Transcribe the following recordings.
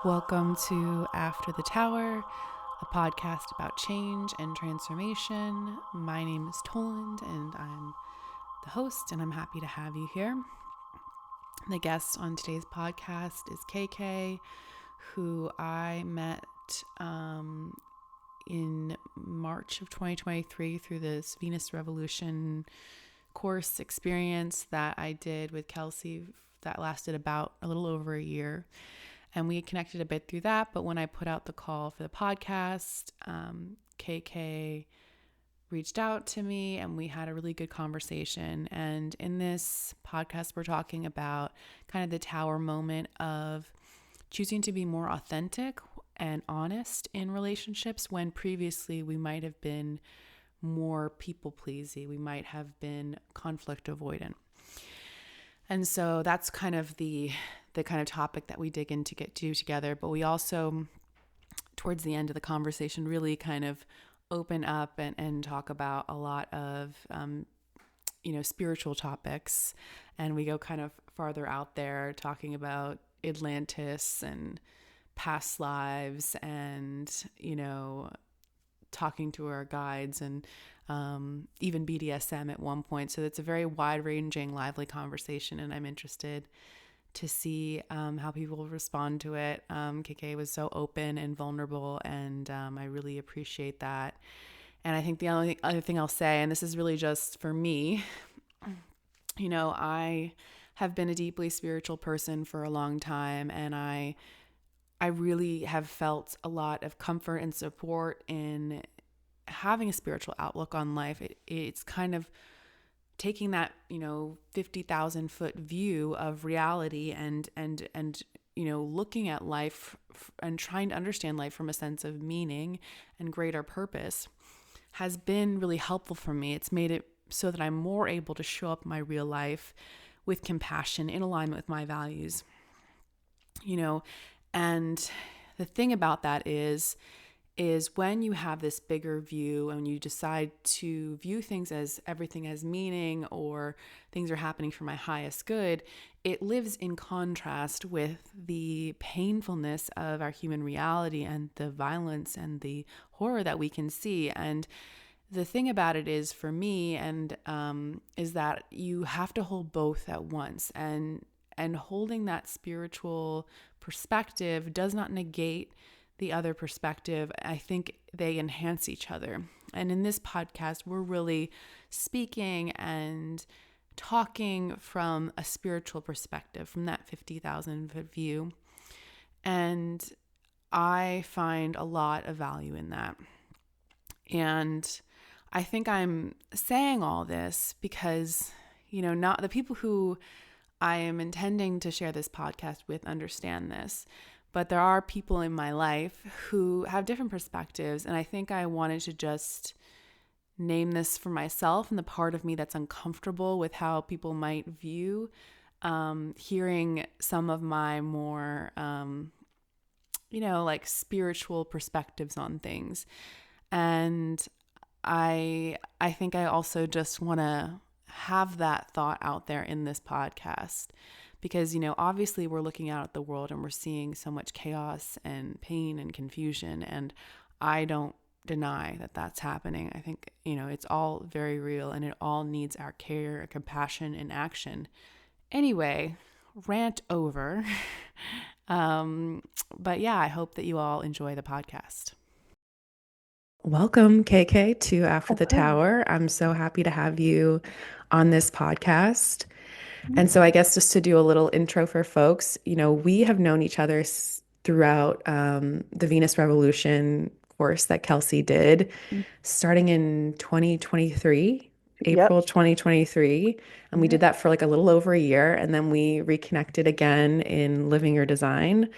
Welcome to After the Tower, a podcast about change and transformation. My name is Toland and I'm the host, and I'm happy to have you here. The guest on today's podcast is KK, who I met in March of 2023 through this Venus Revolution course experience that I did with Kelsey that lasted about a little over a year. And we connected a bit through that. But when I put out the call for the podcast, KK reached out to me and we had a really good conversation. And in this podcast, we're talking about kind of the tower moment of choosing to be more authentic and honest in relationships when previously we might have been more people-pleasy. We might have been conflict avoidant. And so that's kind of the kind of topic that we dig in to get to together. But we also, towards the end of the conversation, really kind of open up and talk about a lot of, spiritual topics. And we go kind of farther out there talking about Atlantis and past lives and, talking to our guides and even BDSM at one point. So it's a very wide-ranging, lively conversation, and I'm interested to see how people respond to it. KK was so open and vulnerable, and I really appreciate that. And I think the only other thing I'll say, and this is really just for me, I have been a deeply spiritual person for a long time, and I really have felt a lot of comfort and support in having a spiritual outlook on life. It's kind of taking that, 50,000 foot view of reality and looking at life and trying to understand life from a sense of meaning and greater purpose has been really helpful for me. It's made it so that I'm more able to show up in my real life with compassion in alignment with my values, and the thing about that is when you have this bigger view and you decide to view things as everything has meaning or things are happening for my highest good, it lives in contrast with the painfulness of our human reality and the violence and the horror that we can see. And the thing about it is, for me, and is that you have to hold both at once, and holding that spiritual perspective does not negate the other perspective. I think they enhance each other. And in this podcast, we're really speaking and talking from a spiritual perspective, from that 50,000 foot view. And I find a lot of value in that. And I think I'm saying all this because, not the people who I am intending to share this podcast with understand this. But there are people in my life who have different perspectives, and I think I wanted to just name this for myself and the part of me that's uncomfortable with how people might view hearing some of my more, spiritual perspectives on things. And I think I also just want to have that thought out there in this podcast. Because, obviously we're looking out at the world and we're seeing so much chaos and pain and confusion. And I don't deny that that's happening. I think, it's all very real and it all needs our care, compassion, and action. Anyway, rant over. But yeah, I hope that you all enjoy the podcast. Welcome, KK, to After the Tower. I'm so happy to have you on this podcast. And so I guess just to do a little intro for folks, we have known each other throughout the Venus Revolution course that Kelsey did, starting in 2023, April 2023. And we did that for like a little over a year. And then we reconnected again in Living Your Design.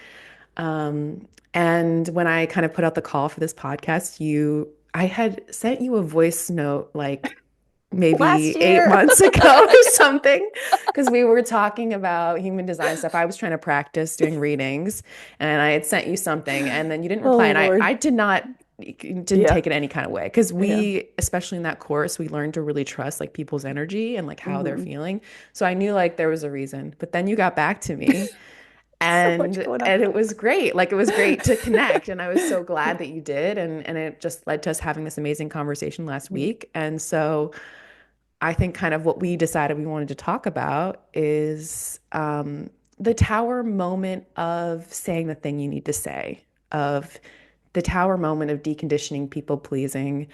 And when I kind of put out the call for this podcast, I had sent you a voice note like maybe 8 months ago or something, because we were talking about human design stuff. I was trying to practice doing readings, and I had sent you something, and then you didn't reply. And I didn't take it any kind of way, because especially in that course, we learned to really trust like people's energy and like how they're feeling. So I knew like there was a reason. But then you got back to me So much and going on. and it was great. Like it was great to connect, and I was so glad that you did, and it just led to us having this amazing conversation last Mhm. week. And so I think kind of what we decided we wanted to talk about is the tower moment of saying the thing you need to say, of the tower moment of deconditioning people pleasing,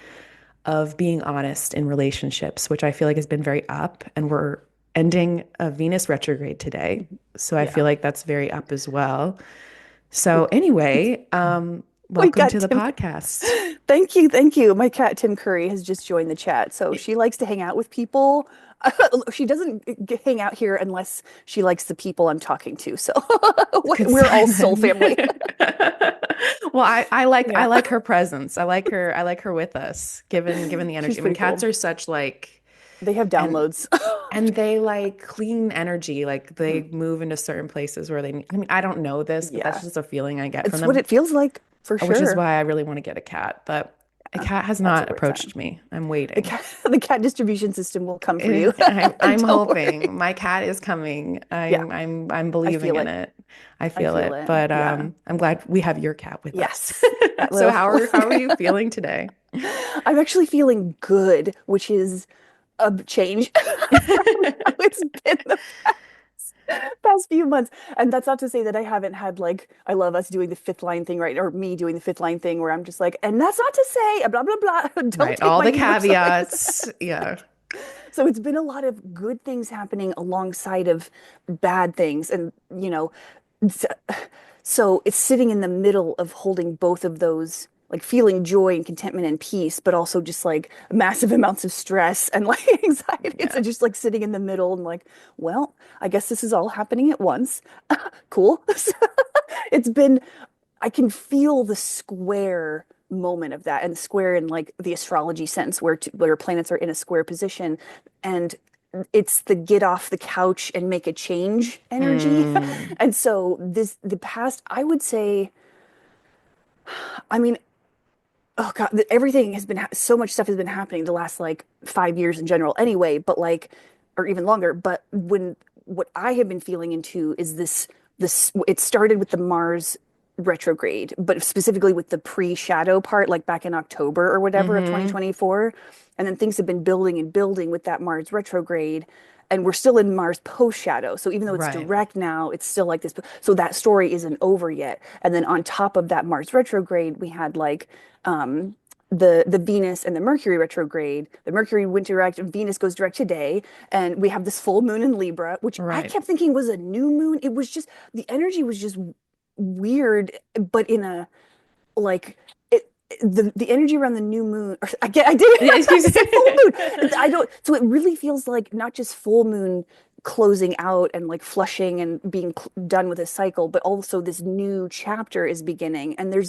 of being honest in relationships, which I feel like has been very up. And we're ending a Venus retrograde today. So I feel Yeah. like that's very up as well. We So, anyway, we welcome got to the Tim. podcast. Thank you, thank you. My cat Tim Curry has just joined the chat, so she likes to hang out with people. She doesn't hang out here unless she likes the people I'm talking to. So Good we're all sign soul then. family. Well, I Yeah, like her presence. I like her with us, given the she's energy. I mean, pretty cats cool. are such like They have and downloads. and they like clean energy. Like they Mhm. move into certain places where they I mean, I don't know this, but that's Yeah, just a feeling I get from it's what them, it feels like for which is sure. why I really want to get a cat, but a Yeah, cat has cats are not where it's at. approached me. I'm waiting. The cat distribution system will come for you. I'm Don't hoping worry. my cat is coming. Yeah, I'm I believing feel in it. it. I I feel feel it. it. But Yeah. I'm glad we have your cat with us. Yes. That So little. how are you feeling today? I'm actually feeling good, which is a change from how it's been the past few months. And that's not to say that I haven't had like I love us doing the fifth line thing, right? Or me doing the fifth line thing where I'm just like, and that's not to say blah blah blah. Don't Right. take All my the Libra feelings. caveats. Yeah. So it's been a lot of good things happening alongside of bad things. And it's- so it's sitting in the middle of holding both of those, like feeling joy and contentment and peace, but also just like massive amounts of stress and like anxiety. It's Yeah. just like sitting in the middle and like, well, I guess this is all happening at once. Cool. It's been, I can feel the square moment of that, and square in like the astrology sense where planets are in a square position, and it's the get off the couch and make a change energy. Mm. And so the past, I would say, I mean, oh God, everything has been so much stuff has been happening the last like 5 years in general anyway, but like, or even longer. But when what I have been feeling into is this, it started with the Mars retrograde, but specifically with the pre-shadow part, like back in October or whatever of Mm-hmm. 2024. And then things have been building and building with that Mars retrograde. And we're still in Mars post shadow. So even though it's Right. direct now, it's still like this. So that story isn't over yet. And then on top of that Mars retrograde, we had like um, the Venus and the Mercury retrograde. The Mercury went direct, and Venus goes direct today, and we have this full moon in Libra, which I Right. kept thinking was a new moon. It was just the energy was just weird, but in a like it the energy around the new moon. Or, I did Yeah, I excuse said full moon. me. I don't. So it really feels like not just full moon closing out and like flushing and being done with a cycle, but also this new chapter is beginning. And there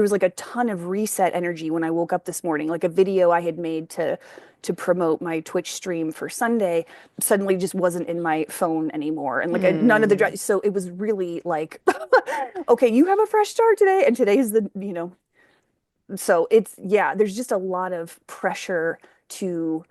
was like a ton of reset energy when I woke up this morning. Like a video I had made to promote my Twitch stream for Sunday suddenly just wasn't in my phone anymore. And like none of Mm. so it was really like, okay, you have a fresh start today. And today is so it's, yeah, there's just a lot of pressure to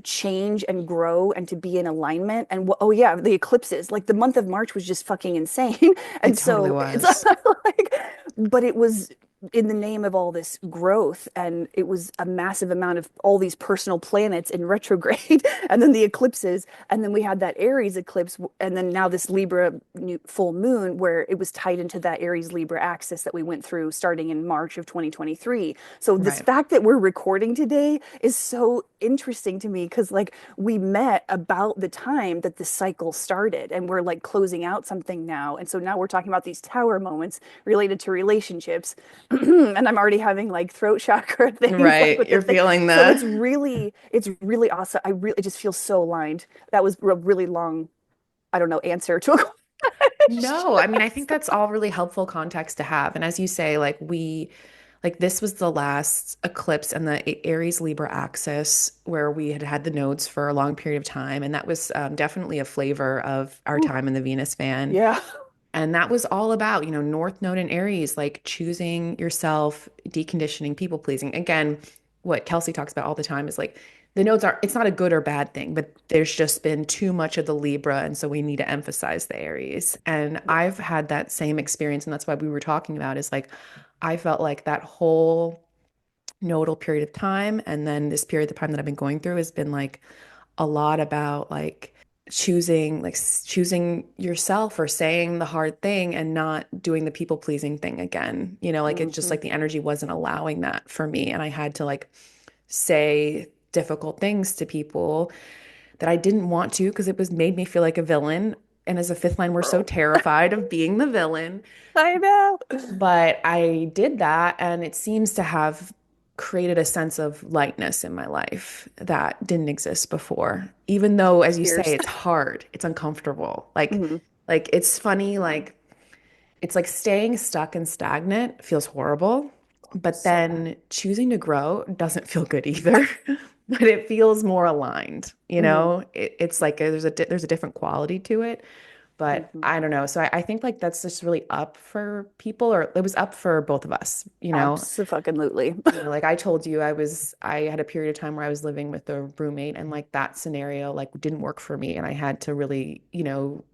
change and grow and to be in alignment. And oh yeah, the eclipses, like the month of March was just fucking insane. It And totally so it's was. like, but it was in the name of all this growth, and it was a massive amount of all these personal planets in retrograde and then the eclipses, and then we had that Aries eclipse, and then now this Libra new full moon where it was tied into that Aries Libra axis that we went through starting in March of 2023. So this Right. fact that we're recording today is so interesting to me because like we met about the time that the cycle started, and we're like closing out something now, and so now we're talking about these tower moments related to relationships. And I'm already having like throat chakra things like Right. with the You're thing. feeling So the it's really awesome. I really, it just feels so aligned. That was a really long, I don't know, answer to a No, I question. mean, I think that's all really helpful context to have. And as you say, like this was the last eclipse and the Aries Libra axis where we had had the nodes for a long period of time. And that was definitely a flavor of our Ooh, time in the Venus fan. yeah. And that was all about, North Node and Aries, like choosing yourself, deconditioning, people pleasing. Again, what Kelsey talks about all the time is like the nodes are, it's not a good or bad thing, but there's just been too much of the Libra. And so we need to emphasize the Aries. And Yeah. I've had that same experience. And that's why we were talking about is like, I felt like that whole nodal period of time. And then this period of time that I've been going through has been like a lot about like choosing yourself or saying the hard thing and not doing the people pleasing thing again. Like it's just Hmm. like the energy wasn't allowing that for me. And I had to like say difficult things to people that I didn't want to because it was made me feel like a villain. And as a fifth line, we're so Girl. terrified of being the villain. I know. But I did that, and it seems to have created a sense of lightness in my life that didn't exist before. Even though, as you say, Cheers. it's hard, it's uncomfortable. Like, Hmm. like it's funny, like it's like staying stuck and stagnant feels horrible, but So bad. then choosing to grow doesn't feel good either. But it feels more aligned, Hmm. it's like there's a different quality to it. But Hmm. I don't know. So I think like that's just really up for people, or it was up for both of us, Absolutely. like I told you, I had a period of time where I was living with a roommate, and like that scenario like didn't work for me. And I had to really,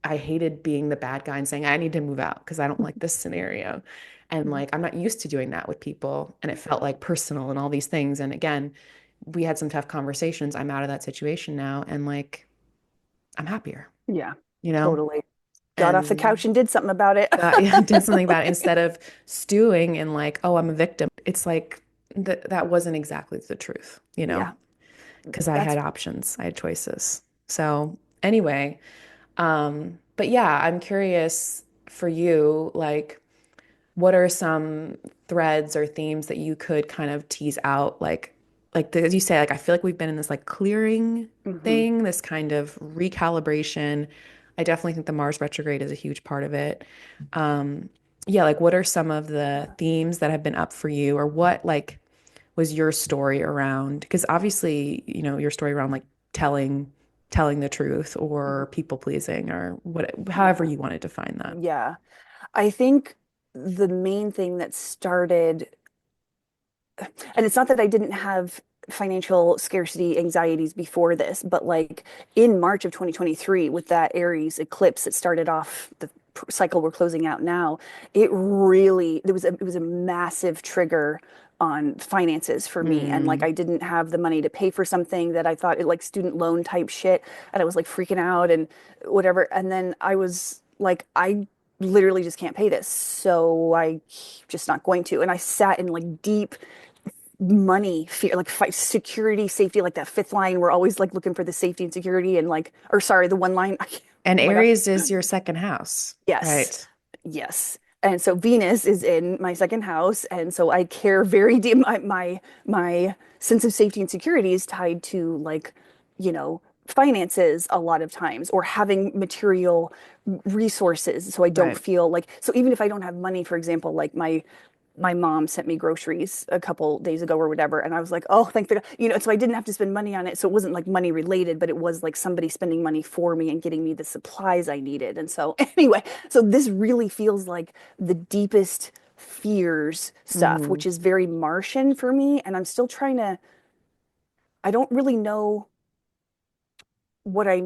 I hated being the bad guy and saying, I need to move out because I don't like this scenario. And like I'm not used to doing that with people. And it felt like personal and all these things. And again, we had some tough conversations. I'm out of that situation now, and like I'm happier, Yeah, you know? totally. Got off the couch And and did something about it. yeah, did something about it instead of stewing in like, oh, I'm a victim. It's like that wasn't exactly the truth, Yeah, because I that's had options, I had choices. So anyway, but yeah, I'm curious for you, like, what are some threads or themes that you could kind of tease out, as you say, like I feel like we've been in this like clearing hmm thing, this kind of recalibration. I definitely think the Mars retrograde is a huge part of it. Um, yeah, like what are some of the themes that have been up for you, or what like was your story around? Because obviously, your story around like telling the truth or people pleasing or what, however Yeah, you want to define that. yeah. I think the main thing that started, and it's not that I didn't have financial scarcity anxieties before this, but like in March of 2023, with that Aries eclipse that started off the cycle we're closing out now, it was a massive trigger on finances for me. And like Mm, I didn't have the money to pay for something that I thought it like student loan type shit, and I was like freaking out and whatever. And then I was like, I literally just can't pay this, so I just not going to. And I sat in like deep money fear, like fight, security, safety, like that fifth line. We're always like looking for the safety and security, and like, or sorry, the one line. and Oh my gosh. Aries is your second house, Yes. right? Yes. And so Venus is in my second house, and so I care very deep. My sense of safety and security is tied to like, finances a lot of times, or having material resources. So I don't Right. feel like, so even if I don't have money, for example, like my mom sent me groceries a couple days ago or whatever, and I was like, oh, thank God, so I didn't have to spend money on it. So it wasn't like money related, but it was like somebody spending money for me and getting me the supplies I needed. And so anyway, so this really feels like the deepest fears stuff, Hmm. which is very Martian for me. And I'm still trying to, I don't really know what I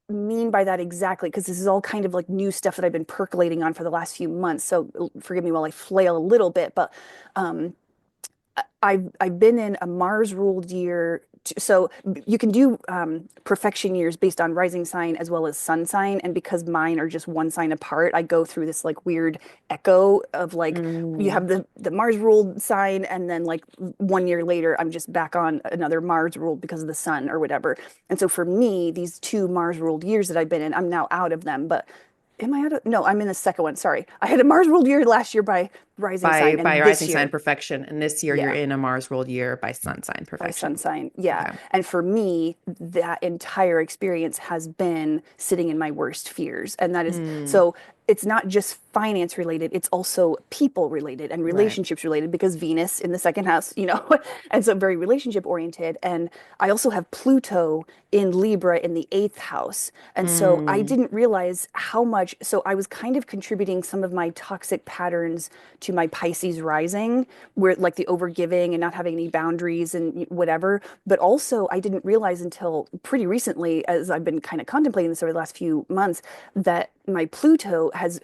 mean by that exactly, because this is all kind of like new stuff that I've been percolating on for the last few months. So forgive me while I flail a little bit, but um, I've been in a Mars ruled year. So you can do perfection years based on rising sign as well as sun sign. And because mine are just one sign apart, I go through this like weird echo of like you Mm. have the Mars ruled sign, and then like 1 year later, I'm just back on another Mars ruled because of the sun or whatever. And so for me, these two Mars ruled years that I've been in, I'm now out of them. But am I out of? No, I'm in the second one. Sorry, I had a Mars ruled year last year by rising By sign, by and this rising sign year, perfection, and this year you're yeah, in a Mars ruled year by sun sign by sun perfection. sign. Yeah. Okay. And for me, that entire experience has been sitting in my worst fears. And that is Mm. so it's not just finance related, it's also people related and Right. relationships related because Venus in the second house, and so very relationship oriented. And I also have Pluto in Libra in the eighth house. And so I Mm. didn't realize how much, so I was kind of contributing some of my toxic patterns to my Pisces rising, where like the overgiving and not having any boundaries and whatever. But also, I didn't realize until pretty recently, as I've been kind of contemplating this over the last few months, that my Pluto has,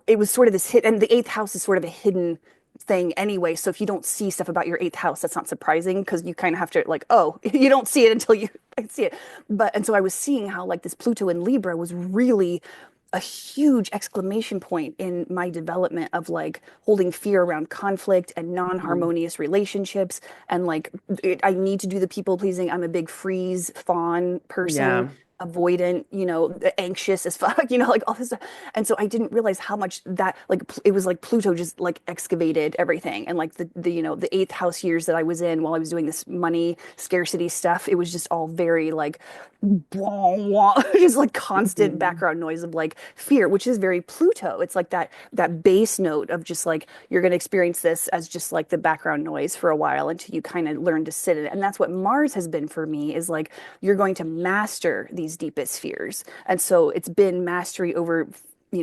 it was sort of this hit, and the eighth house is sort of a hidden thing anyway. So if you don't see stuff about your eighth house, that's not surprising because you kind of have to like, oh, you don't see it until you see it. And so I was seeing how like this Pluto in Libra was really a huge exclamation point in my development of like holding fear around conflict and Mhm. non-harmonious relationships and like I need to do the people pleasing. I'm a big freeze fawn person, Yeah. avoidant, anxious as fuck, like all this stuff. And so I didn't realize how much that like it was like Pluto just like excavated everything. And like the eighth house years that I was in while I was doing this money scarcity stuff, it was just all very like just like constant Mhm. background noise of like fear, which is very Pluto. It's like that bass note of just like you're going to experience this as just like the background noise for a while until you kind of learn to sit in it. And that's what Mars has been for me is like you're going to master these deepest fears. And so it's been mastery over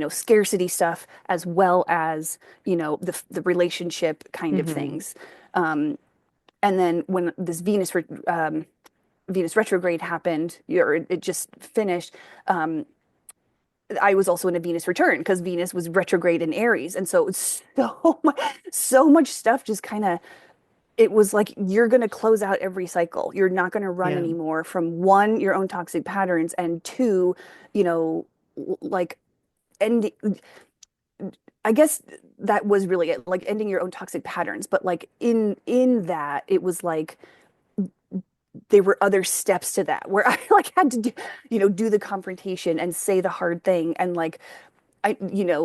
scarcity stuff as well as the relationship kind of Mhm. things. Um, and then when this Venus retrograde happened, or it just finished, um, I was also in a Venus return because Venus was retrograde in Aries. And so it was so much stuff just kind of, it was like you're going to close out every cycle. You're not going to run Yeah. anymore from one, your own toxic patterns, and two, you know, like, and I guess that was really it, like ending your own toxic patterns. But like in that, it was like there were other steps to that where I like had to do the confrontation and say the hard thing and like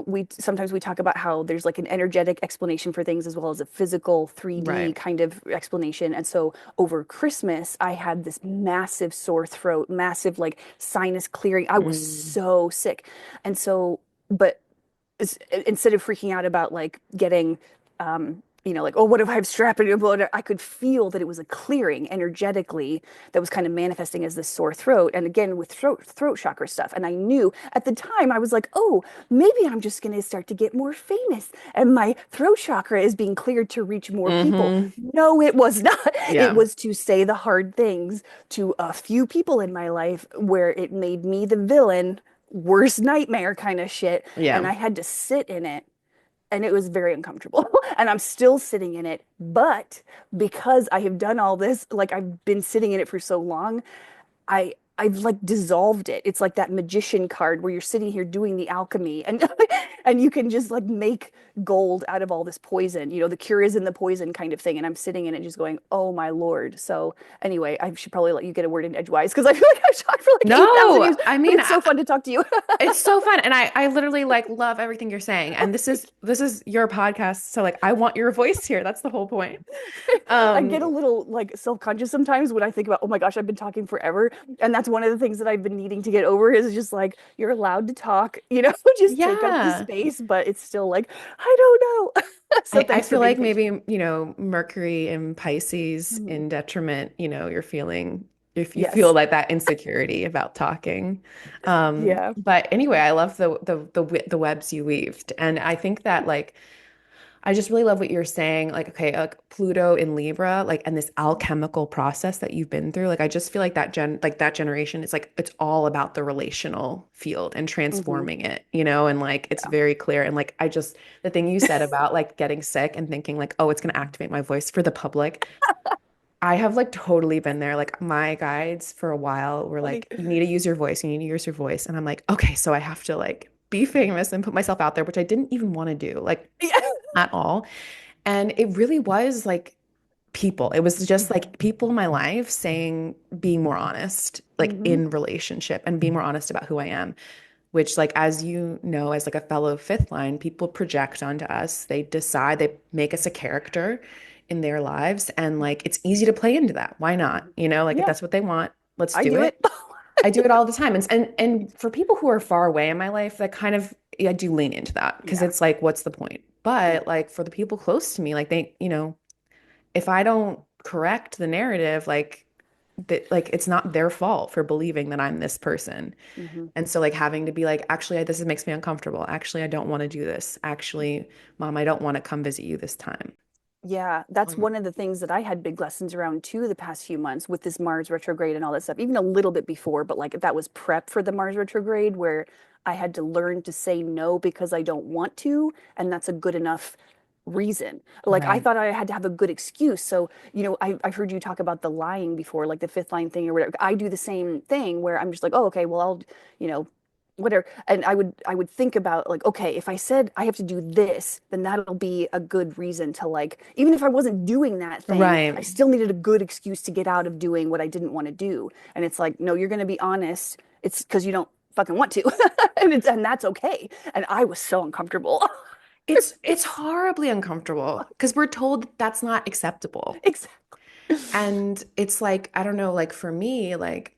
we sometimes we talk about how there's like an energetic explanation for things as well as a physical 3D Right. kind of explanation. And so over Christmas, I had this massive sore throat, massive like sinus clearing. I was Mm. so sick. And so, but instead of freaking out about like getting like, oh, what if I have strep and blah, blah, I could feel that it was a clearing energetically that was kind of manifesting as this sore throat. And again, with throat chakra stuff. And I knew at the time I was like, oh, maybe I'm just going to start to get more famous and my throat chakra is being cleared to reach more people. Mhm. No, it was not. It Yeah. was to say the hard things to a few people in my life where it made me the villain, worst nightmare kind of shit. And Yeah. I had to sit in it and it was very uncomfortable. And I'm still sitting in it. But because I have done all this, like I've been sitting in it for so long, I've like dissolved it. It's like that magician card where you're sitting here doing the alchemy and and you can just like make gold out of all this poison. The cure is in the poison kind of thing. And I'm sitting in it just going, oh my Lord. So anyway, I should probably let you get a word in edgewise because I feel like I've talked for like 8,000 No, years, I but mean, it's so fun to talk to you. it's so fun. And I literally like love everything you're saying. And this is your podcast. So like I want your voice here. That's the whole point. I get a Um, little like self-conscious sometimes when I think about, oh my gosh, I've been talking forever. And that's one of the things that I've been needing to get over is just like, you're allowed to talk, just take up the yeah. space, but it's still like, I don't know. So I thanks for feel being like patient. maybe, Mercury and Pisces Mhm. in detriment, you're feeling if you feel Yes. like that insecurity about talking. Yeah. But anyway, I love the webs you weaved. And I think that like I just really love what you're saying. Like, okay, like Pluto in Libra, like, and this alchemical process that you've been through. Like, I just feel like that generation is like, it's all about the relational field and Hmm. transforming it, and like, it's Yeah. very clear. And like, the thing you said about like getting sick and thinking like, oh, it's going to activate my voice for the public. I have like totally been there. Like, my guides for a while were Funny. like, you need to use your voice. You need to use your voice. And I'm like, okay, so I have to like be famous and put myself out there, which I didn't even want to do. Like, Yeah. at all. And it really was like people. It was just Hmm. like people in my life saying, being more honest, like Hmm. in relationship and being more honest about who I am, which, like, as you know, as like a fellow fifth line, people project onto us. They decide, they make us a character in their lives. And like, it's easy to play into that. Why not? Like if Yeah, that's what they want, let's I do do it. it. I do it all the time. And for people who are far away in my life, that kind of I do lean into that because Yeah. it's like, what's the point? Yeah. But like for the people close to me, like they, if I don't correct the narrative, like that, like it's not their fault for believing that I'm this person. Hmm. And so like having to be like, actually, this makes me uncomfortable. Actually, I don't want to do this. Actually, mom, I don't want to come visit you this time. Yeah, that's Um, one of the things that I had big lessons around too the past few months with this Mars retrograde and all that stuff. Even a little bit before, but like that was prep for the Mars retrograde where I had to learn to say no because I don't want to, and that's a good enough reason. Like I right. thought I had to have a good excuse. So, I've heard you talk about the lying before, like the fifth line thing or whatever. I do the same thing where I'm just like, oh, okay, well, you know, whatever. And I would think about like, okay, if I said I have to do this, then that'll be a good reason to like, even if I wasn't doing that thing, I Right. still needed a good excuse to get out of doing what I didn't want to do. And it's like, no, you're going to be honest. It's because you don't fucking want to, and that's okay. And I was so uncomfortable. It's horribly uncomfortable because we're told that that's not acceptable. Exactly. And it's like, I don't know, like for me, like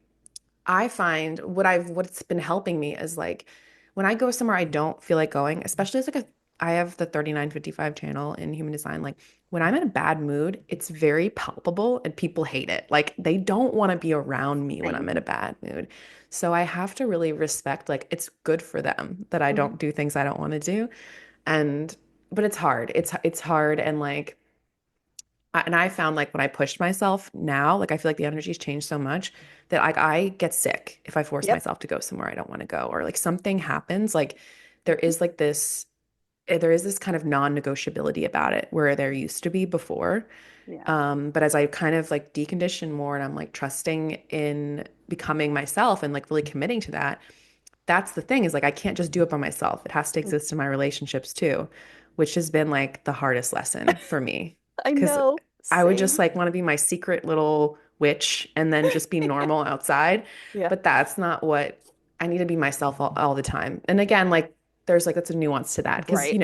I find what's been helping me is like when I go somewhere I don't feel like going, especially as like I have the 3955 channel in human design. Like when I'm in a bad mood, it's very palpable and people hate it. Like they don't want to be around me when I'm in a Same. bad mood. So I have to really respect like it's good for them that I Mhm. don't do things I don't want to do. And but it's hard. It's hard and like and I found like when I pushed myself now, like I feel like the energy's changed so much that like I get sick if I force Yep. myself to go somewhere I don't want to go or like something happens. Like there is like there is this kind of non-negotiability about it where there used to be before. Yeah. But as I kind of like decondition more and I'm like trusting in becoming myself and like really committing to that, that's the thing is like I can't just do it by myself. It has to Mm. exist in my relationships too, which has been like the hardest lesson for me. I Because know. I would just Same. like want to be my secret little witch and then just be normal outside. Yeah. But that's not what I need to be myself all the time. And again, like there's like that's a nuance to that because Right.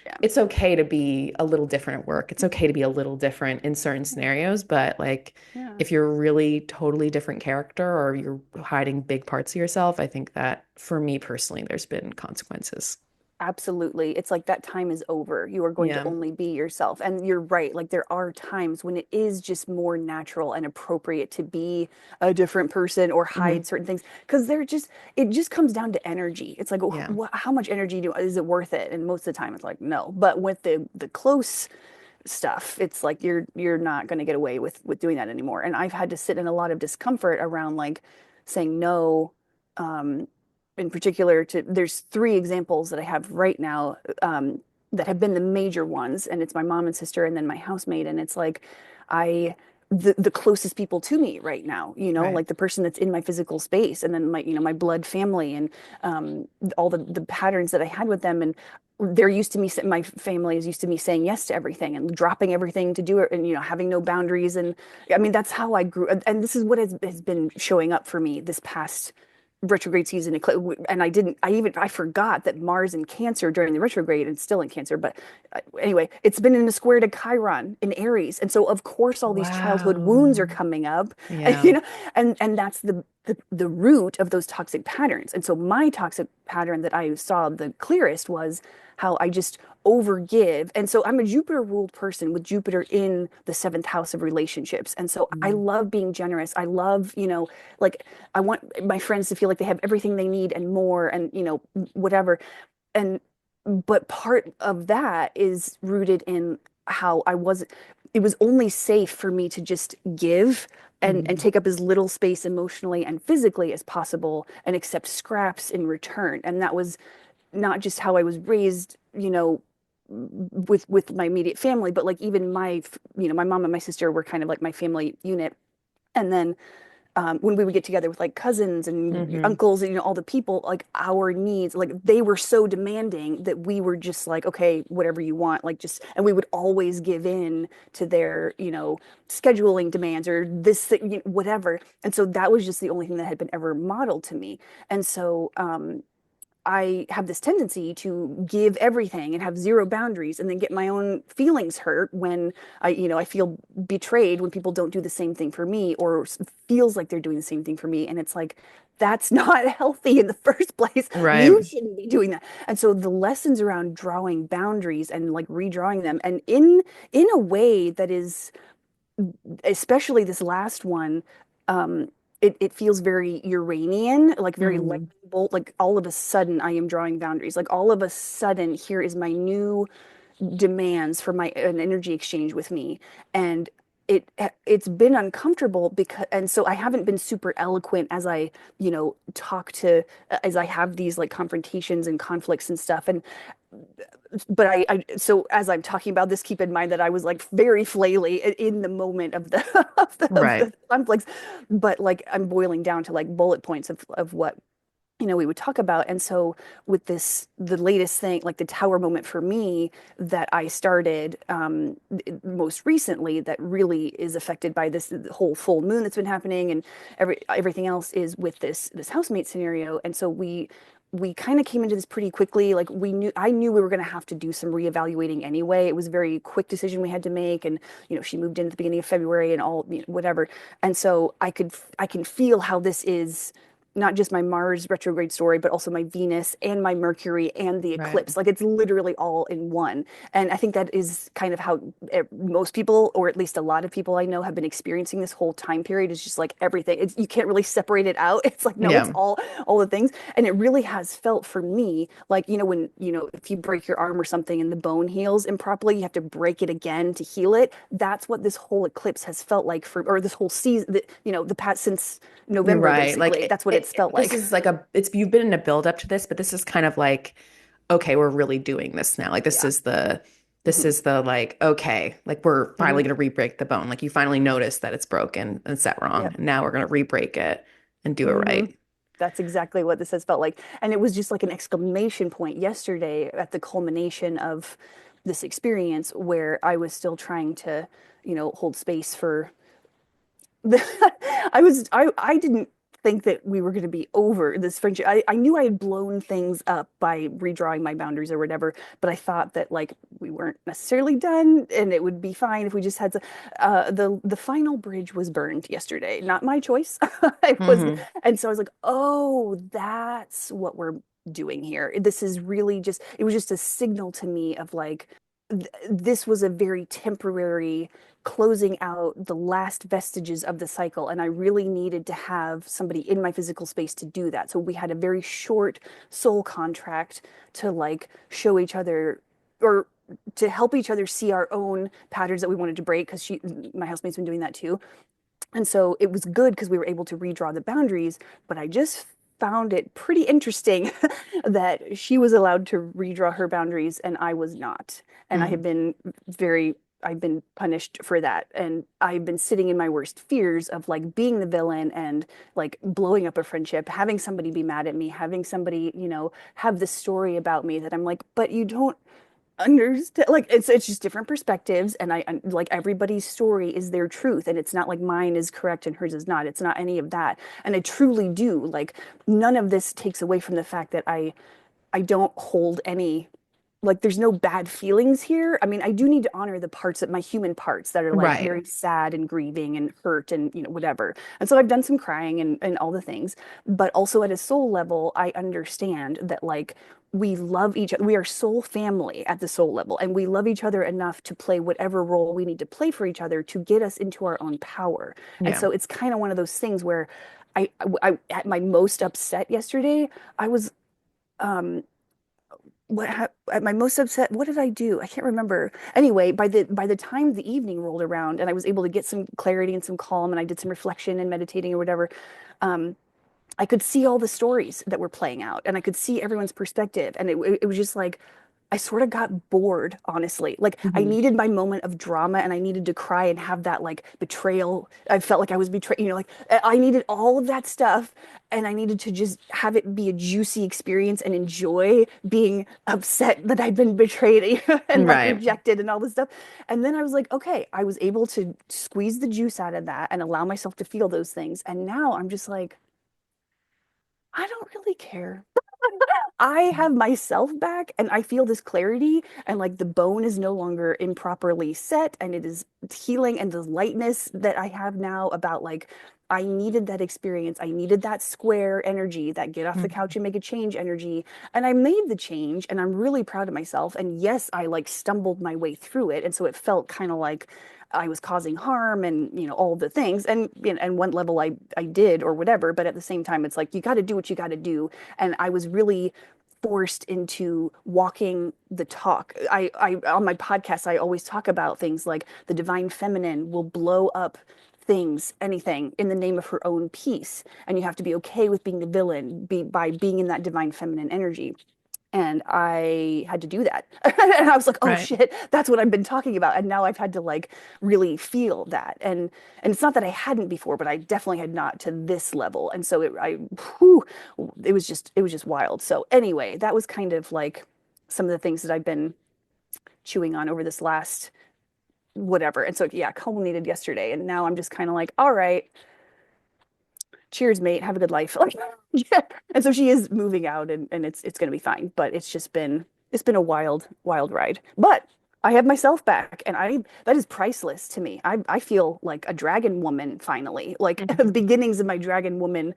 Yeah. it's okay to be a little different at work. It's okay to be a little different in certain Yeah. scenarios, but like Yeah. if you're a really totally different character or you're hiding big parts of yourself, I think that for me personally, there's been consequences. Absolutely. It's like that time is over. You are going to Yeah. only be yourself. And you're right. Like there are times when it is just more natural and appropriate to be a different person or Hmm. hide certain things because it just comes down to energy. It's like, Yeah. how much energy is it worth it? And most of the time it's like, no. But with the close stuff, it's like you're not going to get away with doing that anymore. And I've had to sit in a lot of discomfort around like saying no, um in particular to there's three examples that I have right now, that have been the major ones, and it's my mom and sister and then my housemate. And it's like I the closest people to me right now, Right. like the person that's in my physical space, and then my blood family, and all the patterns that I had with them. And they're used to me, my family is used to me saying yes to everything and dropping everything to do it, and having no boundaries. And I mean that's how I grew, and this is what has been showing up for me this past retrograde season. And I forgot that Mars in Cancer during the retrograde, and still in Cancer, but anyway, it's been in a square to Chiron in Aries, and so of course all these childhood wounds are Wow. coming up. and, Yeah. and that's the root of those toxic patterns. And so my toxic pattern that I saw the clearest was how I just overgive. And so I'm a Jupiter ruled person with Jupiter in the seventh house of relationships. And so I Mm. love being generous. I love, like I want my friends to feel like they have everything they need and more, and, whatever. And, but part of that is rooted in how it was only safe for me to just give and Mhm. take up as little space emotionally and physically as possible and accept scraps in return. And that was not just how I was raised, with my immediate family, but like even my mom and my sister were kind of like my family unit. And then when we would get together with like cousins and Mhm. uncles and all the people, like our needs, like they were so demanding that we were just like, okay, whatever you want, like just, and we would always give in to their scheduling demands or this thing, whatever. And so that was just the only thing that had been ever modeled to me. And so I have this tendency to give everything and have zero boundaries and then get my own feelings hurt when I feel betrayed when people don't do the same thing for me or feels like they're doing the same thing for me. And it's like, that's not healthy in the first place. You Right. shouldn't be doing that. And so the lessons around drawing boundaries and like redrawing them and in a way that is especially this last one, it feels very Uranian, like very lightning Mm. bolt. Like all of a sudden, I am drawing boundaries. Like all of a sudden, here is my new demands for my an energy exchange with me, and it's been uncomfortable because, and so I haven't been super eloquent as I, talk to as I have these like confrontations and conflicts and stuff, and but so as I'm talking about this, keep in mind that I was like very flaily in the moment of the of Right. the conflicts, but like I'm boiling down to like bullet points of what we would talk about. And so with the latest thing, like the tower moment for me that I started most recently, that really is affected by this whole full moon that's been happening, and everything else is with this housemate scenario. And so we kind of came into this pretty quickly. Like I knew we were going to have to do some reevaluating anyway. It was a very quick decision we had to make, and she moved in at the beginning of February and all, whatever. And so I can feel how this is not just my Mars retrograde story, but also my Venus and my Mercury and the Right. eclipse. Like it's literally all in one. And I think that is kind of how most people, or at least a lot of people I know, have been experiencing this whole time period. Is just like everything. You can't really separate it out. It's like, no, it's Yeah. all the things. And it really has felt for me like, when, if you break your arm or something and the bone heals improperly, you have to break it again to heal it. That's what this whole eclipse has felt like or this whole season, the past since You're November, right. basically. That's what it's felt This like. is like it's you've been in a build up to this, but this is kind of like, okay, we're really doing this now. Like Yeah. this Hmm. is the like, okay, like we're finally Hmm. gonna re-break the bone. Like you finally noticed that it's broken and set wrong, Yep. and now we're gonna re-break it and do it Hmm. right. That's exactly what this has felt like. And it was just like an exclamation point yesterday at the culmination of this experience where I was still trying to, hold space for I didn't think that we were going to be over this friendship. I knew I had blown things up by redrawing my boundaries or whatever, but I thought that like we weren't necessarily done and it would be fine if we just had to, the final bridge was burned yesterday. Not my choice. It was, Hmm. and so I was like, oh, that's what we're doing here. This is really just, it was just a signal to me of like this was a very temporary closing out the last vestiges of the cycle. And I really needed to have somebody in my physical space to do that. So we had a very short soul contract to like show each other or to help each other see our own patterns that we wanted to break because my housemate's been doing that too. And so it was good because we were able to redraw the boundaries, but I just found it pretty interesting that she was allowed to redraw her boundaries and I was not. And I have Hmm. been I've been punished for that. And I've been sitting in my worst fears of like being the villain and like blowing up a friendship, having somebody be mad at me, having somebody, have this story about me that I'm like, but you don't understand. Like it's just different perspectives, and like everybody's story is their truth, and it's not like mine is correct and hers is not. It's not any of that. And I truly do like none of this takes away from the fact that I don't hold any, like there's no bad feelings here. I mean, I do need to honor the parts that my human parts that are like Right. very sad and grieving and hurt and whatever. And so I've done some crying and all the things, but also at a soul level, I understand that like we love each other. We are soul family at the soul level, and we love each other enough to play whatever role we need to play for each other to get us into our own power. And Yeah. so it's kind of one of those things where at my most upset yesterday, I was um at my most upset, what did I do? I can't remember. Anyway, by the time the evening rolled around and I was able to get some clarity and some calm and I did some reflection and meditating or whatever, um, I could see all the stories that were playing out and I could see everyone's perspective. And it was just like, I sort of got bored, honestly. Like I Hmm. needed my moment of drama and I needed to cry and have that like betrayal. I felt like I was betrayed, like I needed all of that stuff and I needed to just have it be a juicy experience and enjoy being upset that I'd been betrayed and like Right. rejected and all this stuff. And then I was like, okay, I was able to squeeze the juice out of that and allow myself to feel those things. And now I'm just like, I don't really care. I have myself back and I feel this clarity and like the bone is no longer improperly set and it is healing and the lightness that I have now about like I needed that experience. I needed that square energy, that get off the couch and make a change energy. And I made the change and I'm really proud of myself. And yes, I like stumbled my way through it. And so it felt kind of like I was causing harm and all the things. And and one level I did or whatever, but at the same time it's like you got to do what you got to do. And I was really forced into walking the talk. I on my podcast I always talk about things like the divine feminine will blow up things, anything in the name of her own peace. And you have to be okay with being the villain by being in that divine feminine energy. And I had to do that. And I was like, oh Right. shit, that's what I've been talking about. And now I've had to like really feel that. And it's not that I hadn't before, but I definitely had not to this level. And so whew, it was just wild. So anyway, that was kind of like some of the things that I've been chewing on over this last whatever. And so yeah, culminated yesterday. And now I'm just kind of like, all right, cheers, mate. Have a good life. Like, yeah. And so she is moving out and it's gonna be fine. But it's been a wild, wild ride. But I have myself back and I that is priceless to me. I feel like a dragon woman finally, like the Mhm. beginnings of my dragon woman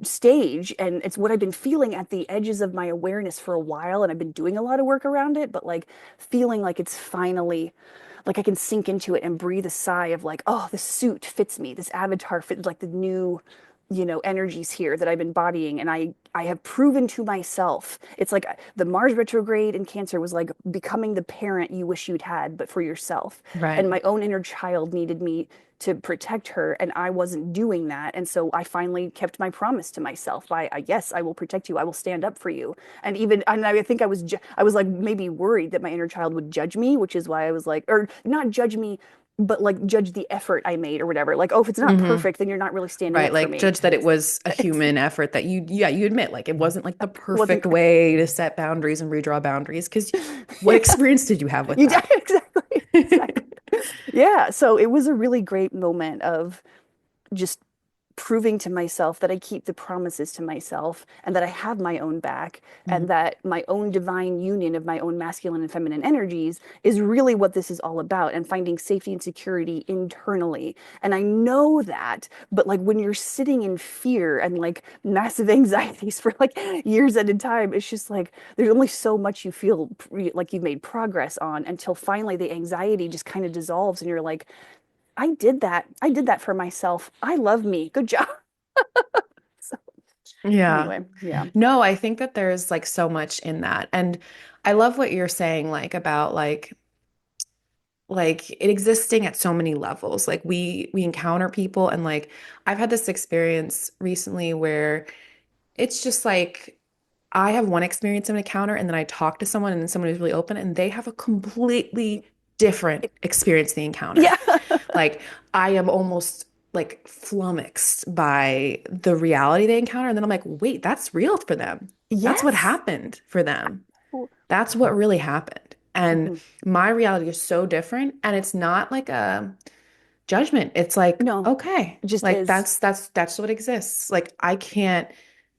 stage. And it's what I've been feeling at the edges of my awareness for a while. And I've been doing a lot of work around it, but like feeling like it's finally like I can sink into it and breathe a sigh of like, oh, this suit fits me. This avatar fits like the new, energies here that I'm embodying. And I have proven to myself. It's like the Mars retrograde in Cancer was like becoming the parent you wish you'd had, but for yourself. Right. And my own inner child needed me to protect her, and I wasn't doing that. And so I finally kept my promise to myself by, yes, I will protect you. I will stand up for you. And I think I was like maybe worried that my inner child would judge me, which is why I was like, or not judge me, but like judge the effort I made or whatever. Like, oh, if it's not Hmm. perfect, then you're not really standing Right. up for Like me. judge that it was a human effort that you admit like it wasn't like the It wasn't perfect way to set boundaries and redraw boundaries. Because what yeah. experience did you have with You did that? exactly. Exactly. Yeah. So it was a really great moment of just proving to myself that I keep the promises to myself and that I have my own back and Mhm. that my own divine union of my own masculine and feminine energies is really what this is all about and finding safety and security internally. And I know that, but like when you're sitting in fear and like massive anxieties for like years at a time, it's just like there's only so much you feel like you've made progress on until finally the anxiety just kind of dissolves and you're like, I did that. I did that for myself. I love me. Good job. So Yeah. anyway, yeah. No, I think that there's like so much in that. And I love what you're saying like about like it existing at so many levels. Like we encounter people and like I've had this experience recently where it's just like I have one experience of an encounter and then I talk to someone and then someone who's really open and they have a completely different experience of the encounter. Yeah. Like I am almost like flummoxed by the reality they encounter. And then I'm like, wait, that's real for them. That's what Yes. happened for them. That's what really happened. And Mhm. my reality is so different. And it's not like a judgment. It's like, No, okay, it just like is. that's what exists. Like I can't,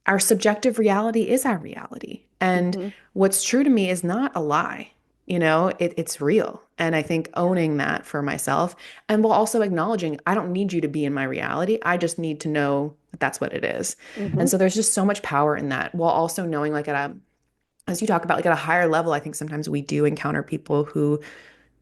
our subjective reality is our reality. And Hmm. what's true to me is not a lie. It's real. And I think Yeah. owning that for myself and while also acknowledging I don't need you to be in my reality. I just need to know that that's what it is. And Hmm. so there's just so much power in that while also knowing like at a, as you talk about like at a higher level, I think sometimes we do encounter people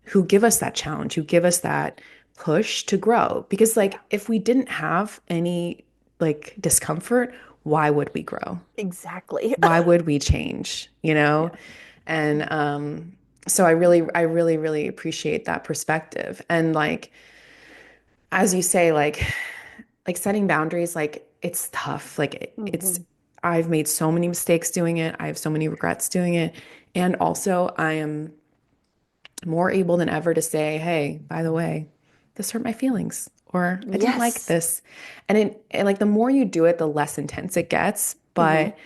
who give us that challenge, who give us that push to grow. Because Yeah. like if we didn't have any like discomfort, why would we grow? Exactly. Why would we change, you know? Yeah. And so I really appreciate that perspective. And like as you say, like setting boundaries, like it's tough. Like it's Hmm. I've made so many mistakes doing it. I have so many regrets doing it. And also I am more able than ever to say, hey, by the way, this hurt my feelings or I didn't like Yes. this. And like the more you do it, the less intense it gets, Hmm. but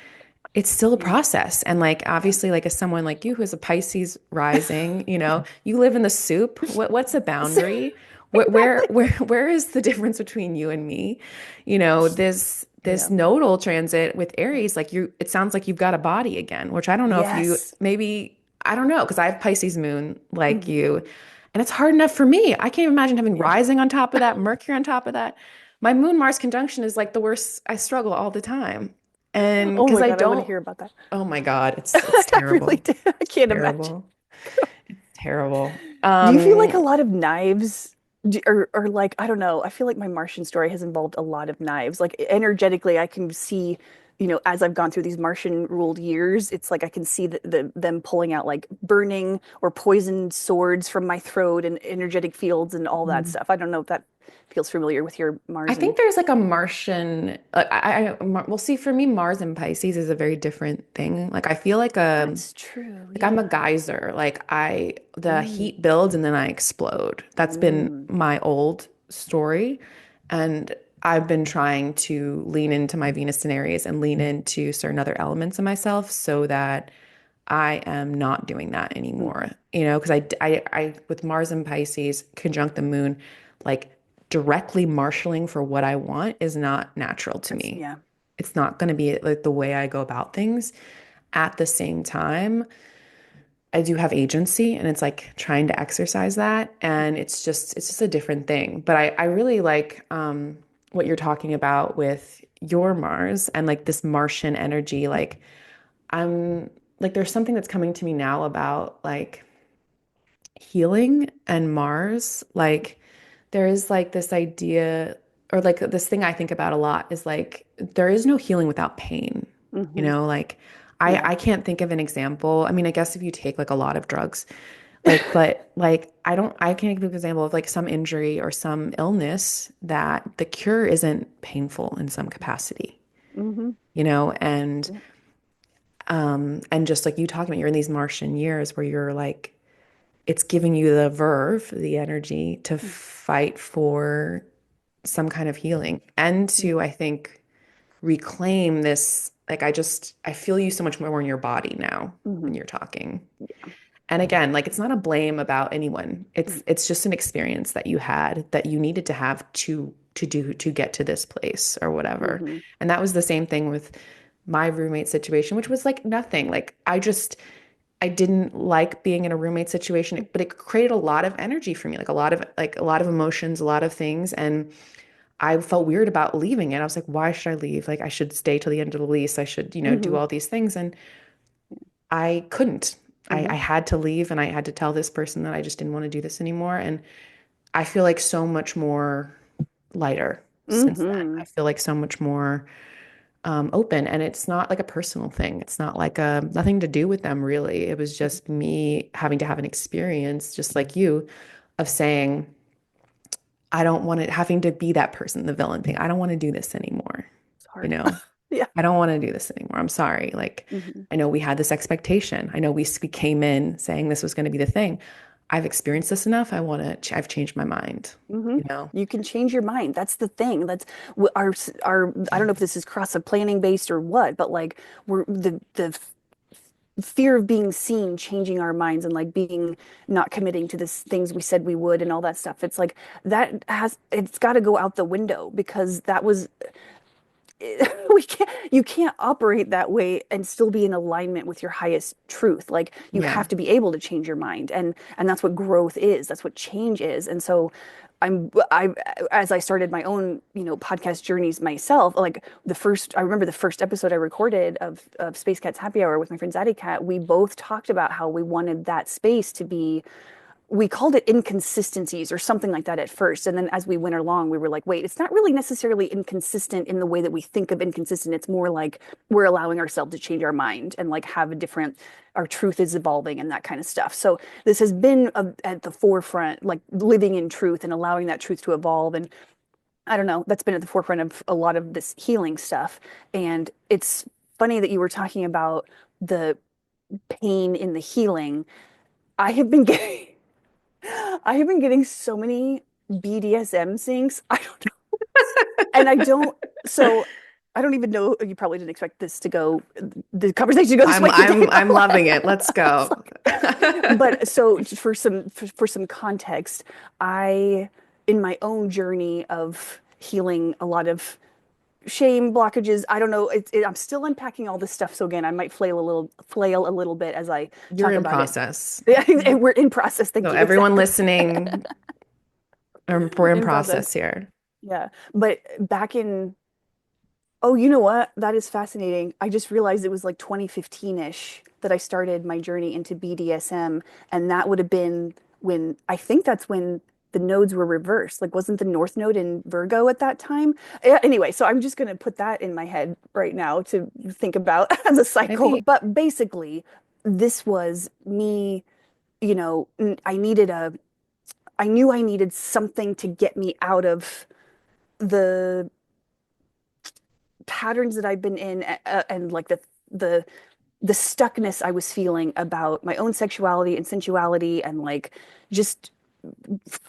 it's still a Yeah. process. And like Yeah. obviously like as someone like you who's a Pisces rising, you live in the soup. What's a boundary? Where where Exactly. where where is the difference between you and me? There's this Yeah. nodal transit with Aries, like it sounds like you've got a body again, which I don't know if you Yes. maybe, I don't know, because I have Pisces moon like Hmm. you, and it's hard enough for me. I can't imagine having Yeah. rising on top of that, Mercury on top of that. My moon Mars conjunction is like the worst. I struggle all the time. And Oh because my I God, I want to don't, hear about that. oh my God, it's I really terrible. did. I can't imagine. Terrible. Terrible. Do you feel like a lot of knives or like, I don't know, I feel like my Martian story has involved a lot of knives. Like energetically, I can see, as I've gone through these Martian ruled years, it's like I can see them pulling out like burning or poisoned swords from my throat and energetic fields and all that stuff. I don't know if that feels familiar with your I Mars and think there's like a Martian, we'll see for me, Mars and Pisces is a very different thing. Like I feel that's true. like I'm a Yeah. geyser. The Mm, heat builds and then I explode. That's been mm, my old story. And I've been trying to lean into my Venus and Aries and lean into certain other elements of myself so that I am not doing that anymore. hmm. Because with Mars and Pisces conjunct the moon, like directly marshaling for what I want is not natural to That's, me. yeah. It's not going to be like the way I go about things. At the same time, I do have agency and it's like trying to exercise that. And it's just a different thing. But I really like what you're talking about with your Mars and like this Martian energy. Like I'm like there's something that's coming to me now about like healing and Mars. Like there is like this idea or like this thing I think about a lot is like there is no healing without pain. Hmm. Like Yeah. I can't think of an example. I mean, I guess if you take like a lot of drugs, like, but like I can't give an example of like some injury or some illness that the cure isn't painful in some capacity, Hmm. and Yeah. and just like you talking about, you're in these Martian years where you're like it's giving you the verve, the energy to fight for some kind of healing and to, I think, reclaim this. Like, I feel you so much more in your body now when Hmm. you're talking. And again, like, it's not a blame about anyone. Hmm. It's just an experience that you had that you needed to have to get to this place or whatever. Hmm. And that was the same thing with my roommate situation, which was like nothing. Like, I didn't like being in a roommate situation, but it created a lot of energy for me, like a lot of emotions, a lot of things. And I felt weird about leaving it. I was like, why should I leave? Like I should stay till the end of the lease. I should, do Hmm. all these things. And I couldn't. I Hmm. had to leave and I had to tell this person that I just didn't want to do this anymore. And I feel like so much more lighter since then. I Hmm. feel like so much more open and it's not like a personal thing. It's not like nothing to do with them really. It was just me having to have an experience just like you of saying, I don't want it having to be that person, the villain thing. I don't want to do this anymore. It's You hard. know, Yeah. I don't want to do this anymore. I'm sorry. Like, Hmm. I know we had this expectation. I know we came in saying this was going to be the thing. I've experienced this enough. I've changed my mind, Hmm. you know? You can change your mind. That's the thing. That's our. I don't know if this is cross of planning based or what, but like we're the fear of being seen, changing our minds, and like being not committing to this things we said we would, and all that stuff. It's like it's got to go out the window because that was we can't you can't operate that way and still be in alignment with your highest truth. Like you Yeah. have to be able to change your mind, and that's what growth is, that's what change is. And so I as I started my own podcast journeys myself, like I remember the first episode I recorded of Space Cats Happy Hour with my friend Zaddy Cat. We both talked about how we wanted that space to be, we called it inconsistencies or something like that at first. And then as we went along, we were like, wait, it's not really necessarily inconsistent in the way that we think of inconsistent. It's more like we're allowing ourselves to change our mind and like have a different, our truth is evolving and that kind of stuff. So this has been at the forefront, like living in truth and allowing that truth to evolve. And I don't know, that's been at the forefront of a lot of this healing stuff. And it's funny that you were talking about the pain in the healing. I have been getting I have been getting so many BDSM things. I don't know. And I don't, so I don't even know. You probably didn't expect this to go, the conversation to go this way today, but I'm loving it. Let's it's go. like, but so just for some context, I, in my own journey of healing a lot of shame blockages. I don't know. I'm still unpacking all this stuff. So again, I might flail a little bit as I You're talk in about it. process. And we're in process. So Thank you. everyone Exactly. listening, we're in In process. process here. Yeah. But back in, oh, you know what? That is fascinating. I just realized it was like 2015-ish that I started my journey into BDSM. And that would have been when, I think that's when the nodes were reversed. Like, wasn't the North Node in Virgo at that time? Yeah, anyway, so I'm just going to put that in my head right now to think about as a cycle. Maybe. But basically, this was me, I knew I needed something to get me out of the patterns that I've been in, and like the the stuckness I was feeling about my own sexuality and sensuality, and like just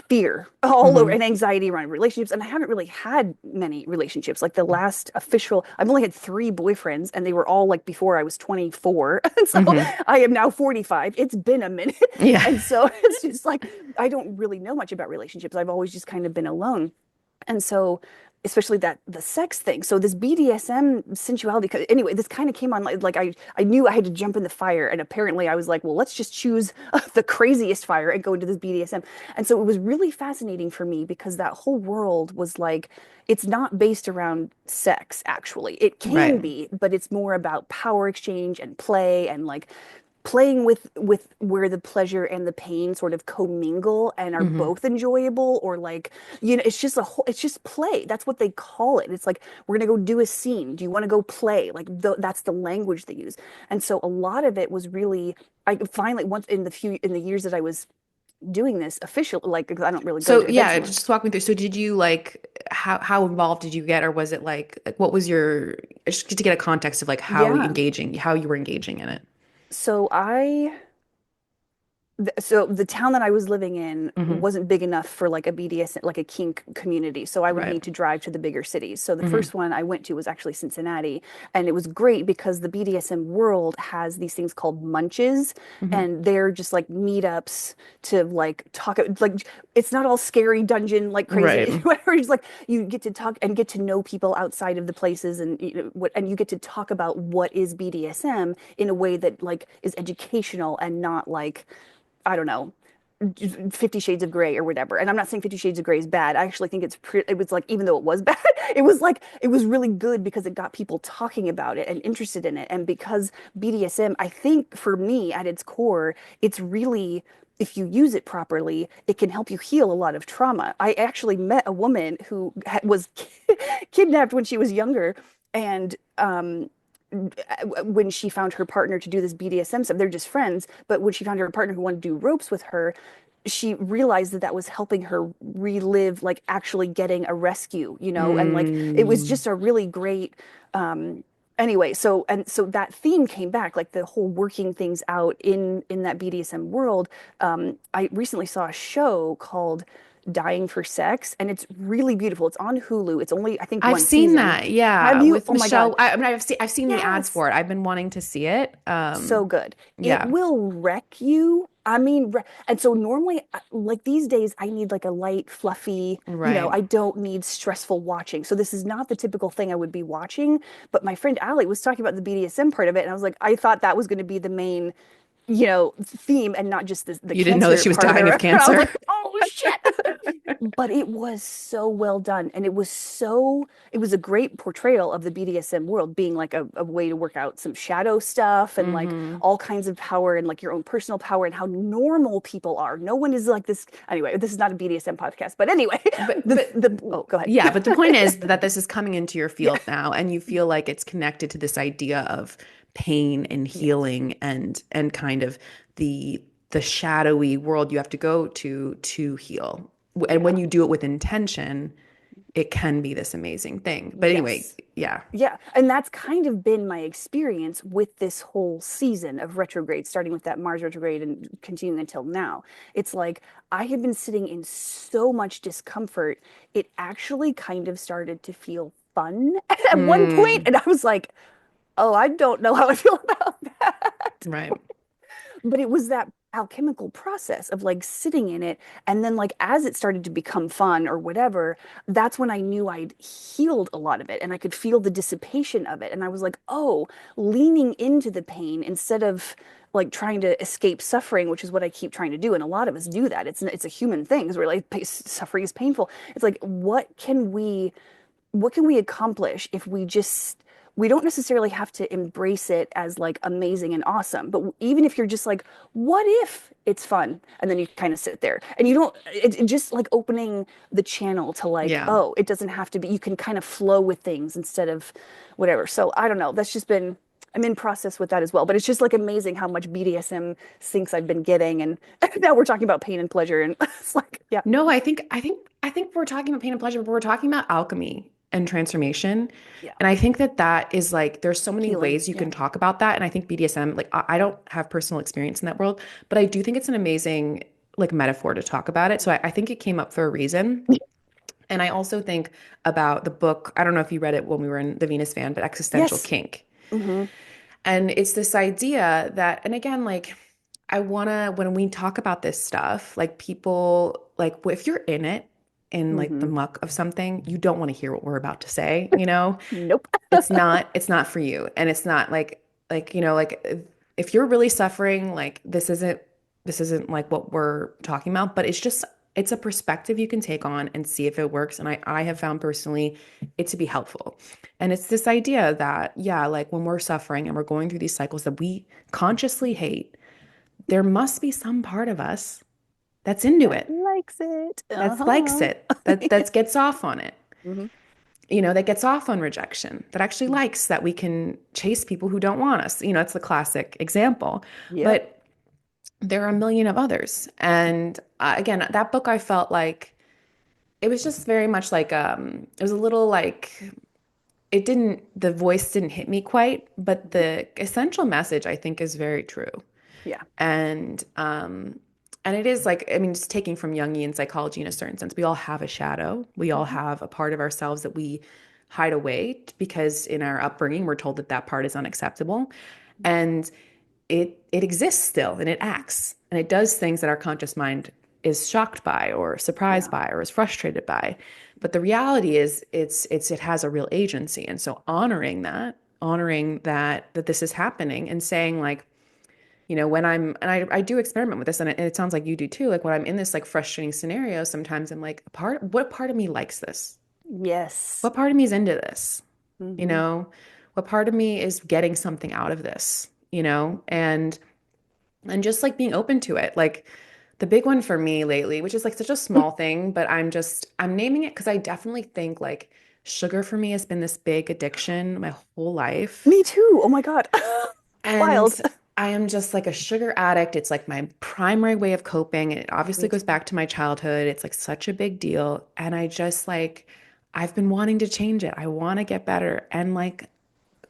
fear all over Hmm. and anxiety around relationships. And I haven't really had many relationships. Like the last official, I've only had three boyfriends, and they were all like before I was 24. And so Hmm. I am now 45. It's been a minute. Yeah. And so it's just like I don't really know much about relationships. I've always just kind of been alone. And so, especially that the sex thing. So this BDSM sensuality. Anyway, this kind of came on like I knew I had to jump in the fire, and apparently I was like, well, let's just choose the craziest fire and go into this BDSM. And so it was really fascinating for me because that whole world was like, it's not based around sex. Actually, it can Right. be, but it's more about power exchange and play, and like playing with where the pleasure and the pain sort of commingle and are Hmm. both enjoyable, or like, it's just a whole, it's just play. That's what they call it. It's like, we're gonna go do a scene, do you want to go play, like that's the language they use. And so a lot of it was really, I finally, once in the years that I was doing this officially, like, 'cause I don't really go So to events yeah, anymore. just walk me through. So did you like how involved did you get, or was it like what was your just to get a context of like Yeah. how you were engaging in it? So so the town that I was living in Hmm. wasn't big enough for like a BDS, like a kink community. So I would Right. need to drive to the bigger cities. So the Hmm. first one I went to was actually Cincinnati. And it was great because the BDSM world has these things called munches. Hmm. And they're just like meetups to like talk, like, it's not all scary dungeon like Right. crazy. Where it's like you get to talk and get to know people outside of the places, and and you get to talk about what is BDSM in a way that like is educational and not like, I don't know, 50 Shades of Grey or whatever. And I'm not saying 50 Shades of Grey is bad. I actually think it was like, even though it was bad, it was like, it was really good because it got people talking about it and interested in it. And because BDSM, I think for me at its core, it's really, if you use it properly, it can help you heal a lot of trauma. I actually met a woman who was kidnapped when she was younger. And when she found her partner to do this BDSM stuff, they're just friends. But when she found her partner who wanted to do ropes with her, she realized that that was helping her relive, like actually getting a rescue, and like it was Mm. just a really great. Anyway, so that theme came back, like the whole working things out in that BDSM world. I recently saw a show called Dying for Sex, and it's really beautiful. It's on Hulu. It's only, I think, I've one seen season. that, Have yeah, you? with Oh my God. Michelle. I mean, I've seen the ads Yes. for it. I've been wanting to see it. So good. It Yeah, will wreck you. I mean, and so normally, like these days, I need like a light, fluffy, right. I don't need stressful watching. So this is not the typical thing I would be watching. But my friend Allie was talking about the BDSM part of it. And I was like, I thought that was going to be the main, theme, and not just the You didn't know that cancer she was part. dying of Or I was cancer. like, oh shit. But it was so well done, and it was a great portrayal of the BDSM world being like a way to work out some shadow stuff, and like Hmm. all kinds of power, and like your own personal power, and how normal people are. No one is like this. Anyway, this is not a BDSM podcast, but anyway, oh, go ahead. Yeah, but the point is that this is coming into your Yeah. field now, and you feel like it's connected to this idea of pain and Yes. healing and kind of the shadowy world you have to go to heal. And when Yeah. you do it with intention, it can be this amazing thing. But anyway, Yes. yeah. Yeah, and that's kind of been my experience with this whole season of retrograde, starting with that Mars retrograde and continuing until now. It's like I have been sitting in so much discomfort, it actually kind of started to feel fun at one point, Mm, and I was like, "Oh, I don't know how I feel about that." right. But it was that alchemical process of like sitting in it. And then like as it started to become fun or whatever, that's when I knew I'd healed a lot of it and I could feel the dissipation of it. And I was like, oh, leaning into the pain instead of like trying to escape suffering, which is what I keep trying to do. And a lot of us do that. It's a human thing because we're like suffering is painful. It's like what can we accomplish if we don't necessarily have to embrace it as like amazing and awesome, but even if you're just like, what if it's fun? And then you kind of sit there and you don't, it's just like opening the channel to like, Yeah. oh, it doesn't have to be, you can kind of flow with things instead of whatever. So I don't know. I'm in process with that as well. But it's just like amazing how much BDSM syncs I've been getting. And now we're talking about pain and pleasure. And it's like, yeah, No, I think we're talking about pain and pleasure, but we're talking about alchemy and transformation. yeah, And I think that that is like there's so many healing. ways you Yeah. can talk about that. And I think BDSM, like I don't have personal experience in that world, but I do think it's an amazing like metaphor to talk about it. So I think it came up for a reason. And I also think about the book. I don't know if you read it when we were in the Venus fan, but Existential Yes. Kink. Hmm. And it's this idea that, and again, like, I want to, when we talk about this stuff, like, people, like, if you're in it, in like the Hmm. muck of something, you don't want to hear what we're about to say, you know? Nope. It's not for you. And it's not like, like if you're really suffering, like, this isn't like what we're talking about, but it's a perspective you can take on and see if it works. And I have found personally it to be helpful. And it's this idea that, yeah, like when we're suffering and we're going through these cycles that we consciously hate, there must be some part of us that's into That it, likes it. that likes Uh-huh. it, that gets off on it, Hmm. that gets off on rejection, that actually likes that we can chase people who don't want us. It's the classic example. Yep. But there are a million of others. And again, that book, I felt like it was just very much like it was a little like the voice didn't hit me quite, but the essential message I think is very true. Yeah. And it is like, I mean, just taking from Jungian psychology in a certain sense, we all have a shadow. We all Hmm. have a part of ourselves that we hide away because in our upbringing, we're told that that part is unacceptable. And it exists still and it acts and it does things that our conscious mind is shocked by or surprised Yeah. by or is frustrated by. But the reality is it has a real agency. And so honoring that this is happening and saying like, when I do experiment with this and it sounds like you do too. Like when I'm in this like frustrating scenario, sometimes I'm like, what part of me likes this? Yes. What part of me is into this? You Hmm. know, what part of me is getting something out of this? And just like being open to it. Like the big one for me lately, which is like such a small thing, but I'm naming it because I definitely think like sugar for me has been this big addiction my whole life. Me too. Oh my God. Wild. And I am just like a sugar addict. It's like my primary way of coping. And it obviously Me goes too. back to my childhood. It's like such a big deal. And I've been wanting to change it. I want to get better. And like,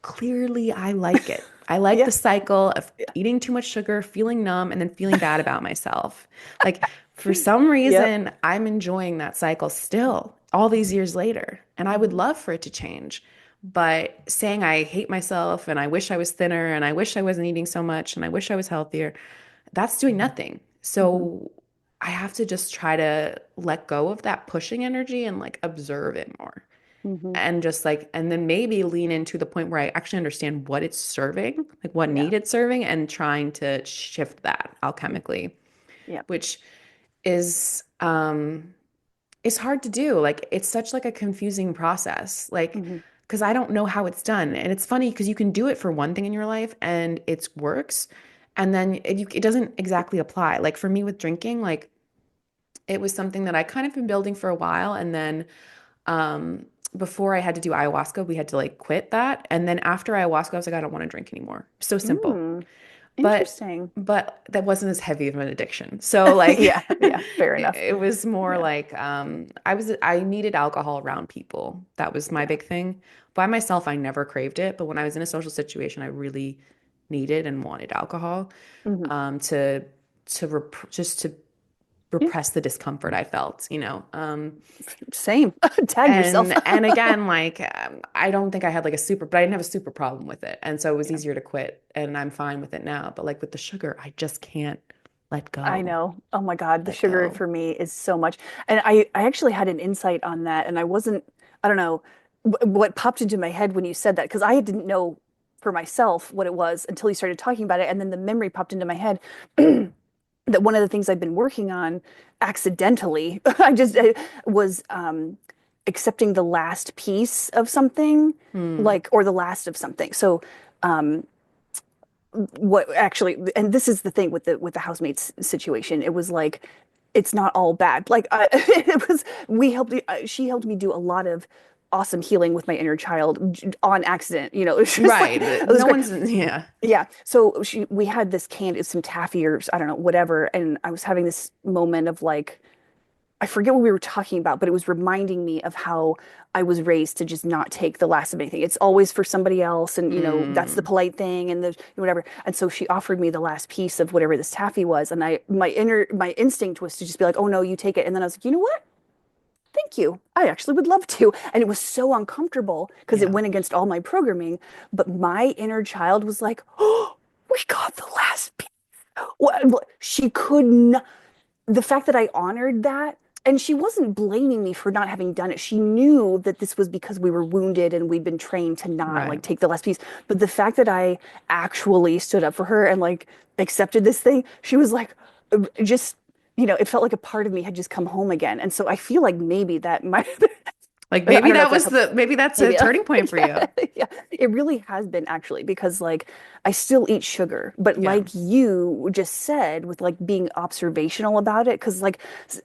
clearly I like it. I like Yeah. the cycle of Yeah. eating too much sugar, feeling numb, and then feeling bad about myself. Like, for some Yep. reason, I'm enjoying that cycle still all these years later. And I would Hmm. love for it to change. But saying I hate myself and I wish I was thinner and I wish I wasn't eating so much and I wish I was healthier, that's doing nothing. Hmm. So I have to just try to let go of that pushing energy and like observe it more Hmm. and just like and then maybe lean into the point where I actually understand what it's serving, like what Yeah. need it's serving and trying to shift that Mhm. alchemically, Yep. which is hard to do. Like it's such like a confusing process. Like Hmm. because I don't know how it's done. And it's funny because you can do it for one thing in your life and it works. And then it doesn't exactly apply. Like for me with drinking, like it was something that I kind of been building for a while. And then um, before I had to do ayahuasca, we had to like quit that. And then after ayahuasca, I was like, I don't want to drink anymore. So simple. Mm. But Interesting. but that wasn't as heavy of an addiction. So like Yeah. Yeah. Fair it, enough. it was more Yeah. like I needed alcohol around people. That was my Yeah. big thing. By myself, I never craved it, but when I was in a social situation, I really needed and wanted alcohol Hmm. to just to Yeah. repress the discomfort I felt. Same. Tag yourself. And again, like I don't think I had like but I didn't have a super problem with it, and so it was Yeah. easier to quit, and I'm fine with it now. But like with the sugar, I just can't. let I go, know. Oh my God, the let sugar go. for me is so much. And I actually had an insight on that, and I wasn't, I don't know, what popped into my head when you said that, because I didn't know for myself what it was until you started talking about it. And then the memory popped into my head that one of the things I've been working on accidentally, was accepting the last piece of something, Hmm. like, or the last of something. So, um, what actually, and this is the thing with the housemates situation, it was like it's not all bad, like it was, we helped, she helped me do a lot of awesome healing with my inner child on accident, you know. It's just like Right. it was No great. one's, yeah. Yeah, so we had this candy, some taffy or I don't know, whatever, and I was having this moment of like, I forget what we were talking about, but it was reminding me of how I was raised to just not take the last of anything. It's always for somebody else, and you know that's the Mm. polite thing, and the whatever. And so she offered me the last piece of whatever this taffy was, and my instinct was to just be like, "Oh no, you take it." And then I was like, "You know what? Thank you. I actually would love to." And it was so uncomfortable because it Yeah. went against all my programming. But my inner child was like, "Oh, we got the last piece." She could not, the fact that I honored that, and she wasn't blaming me for not having done it. She knew that this was because we were wounded and we'd been trained to not Right. like take the last piece. But the fact that I actually stood up for her and like accepted this thing, she was like, just, you know, it felt like a part of me had just come home again. And so I feel like maybe that might, Like I maybe don't know if that that was helps. maybe that's a Maybe, turning point for yeah, you. yeah, it really has been actually, because like I still eat sugar, but Yeah. like you just said, with like being observational about it, because like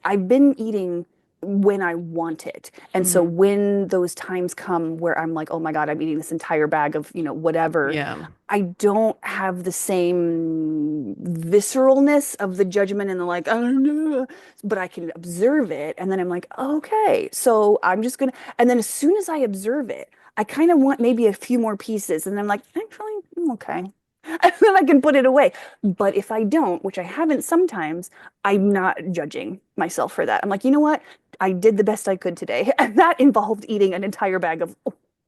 I've been eating when I want it. And so Mhm. when those times come where I'm like, oh my God, I'm eating this entire bag of, you know, whatever, Yeah. I don't have the same visceralness of the judgment and the like, oh no, but I can observe it. And then I'm like, okay, so I'm just gonna, and then as soon as I observe it, I kind of want maybe a few more pieces. And I'm like, actually, I'm okay. And then I can put it away. But if I don't, which I haven't sometimes, I'm not judging myself for that. I'm like, you know what? I did the best I could today. And that involved eating an entire bag of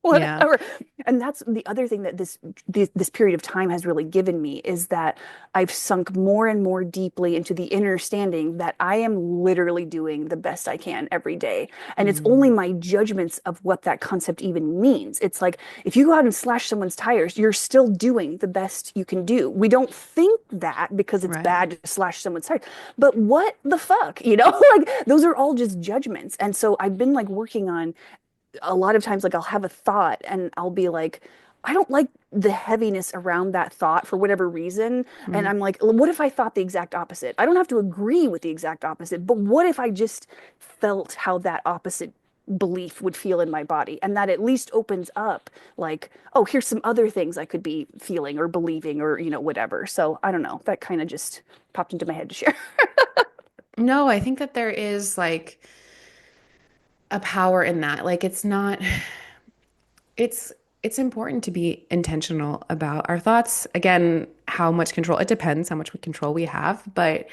Yeah. whatever. And that's the other thing that this period of time has really given me, is that I've sunk more and more deeply into the understanding that I am literally doing the best I can every day. And it's only Mm. my judgments of what that concept even means. It's like if you go out and slash someone's tires, you're still doing the best you can do. We don't think that because it's Right. bad to slash someone's tires. But what the fuck, you know? Like those are all just judgments. And so I've been like working on, a lot of times like I'll have a thought and I'll be like, I don't like the heaviness around that thought for whatever reason. And Mm. I'm like, what if I thought the exact opposite? I don't have to agree with the exact opposite, but what if I just felt how that opposite belief would feel in my body? And that at least opens up like, oh, here's some other things I could be feeling or believing or, you know, whatever. So I don't know. That kind of just popped into my head to share. No, I think that there is like a power in that. Like it's not it's it's important to be intentional about our thoughts. Again, how much control, it depends how much control we have, but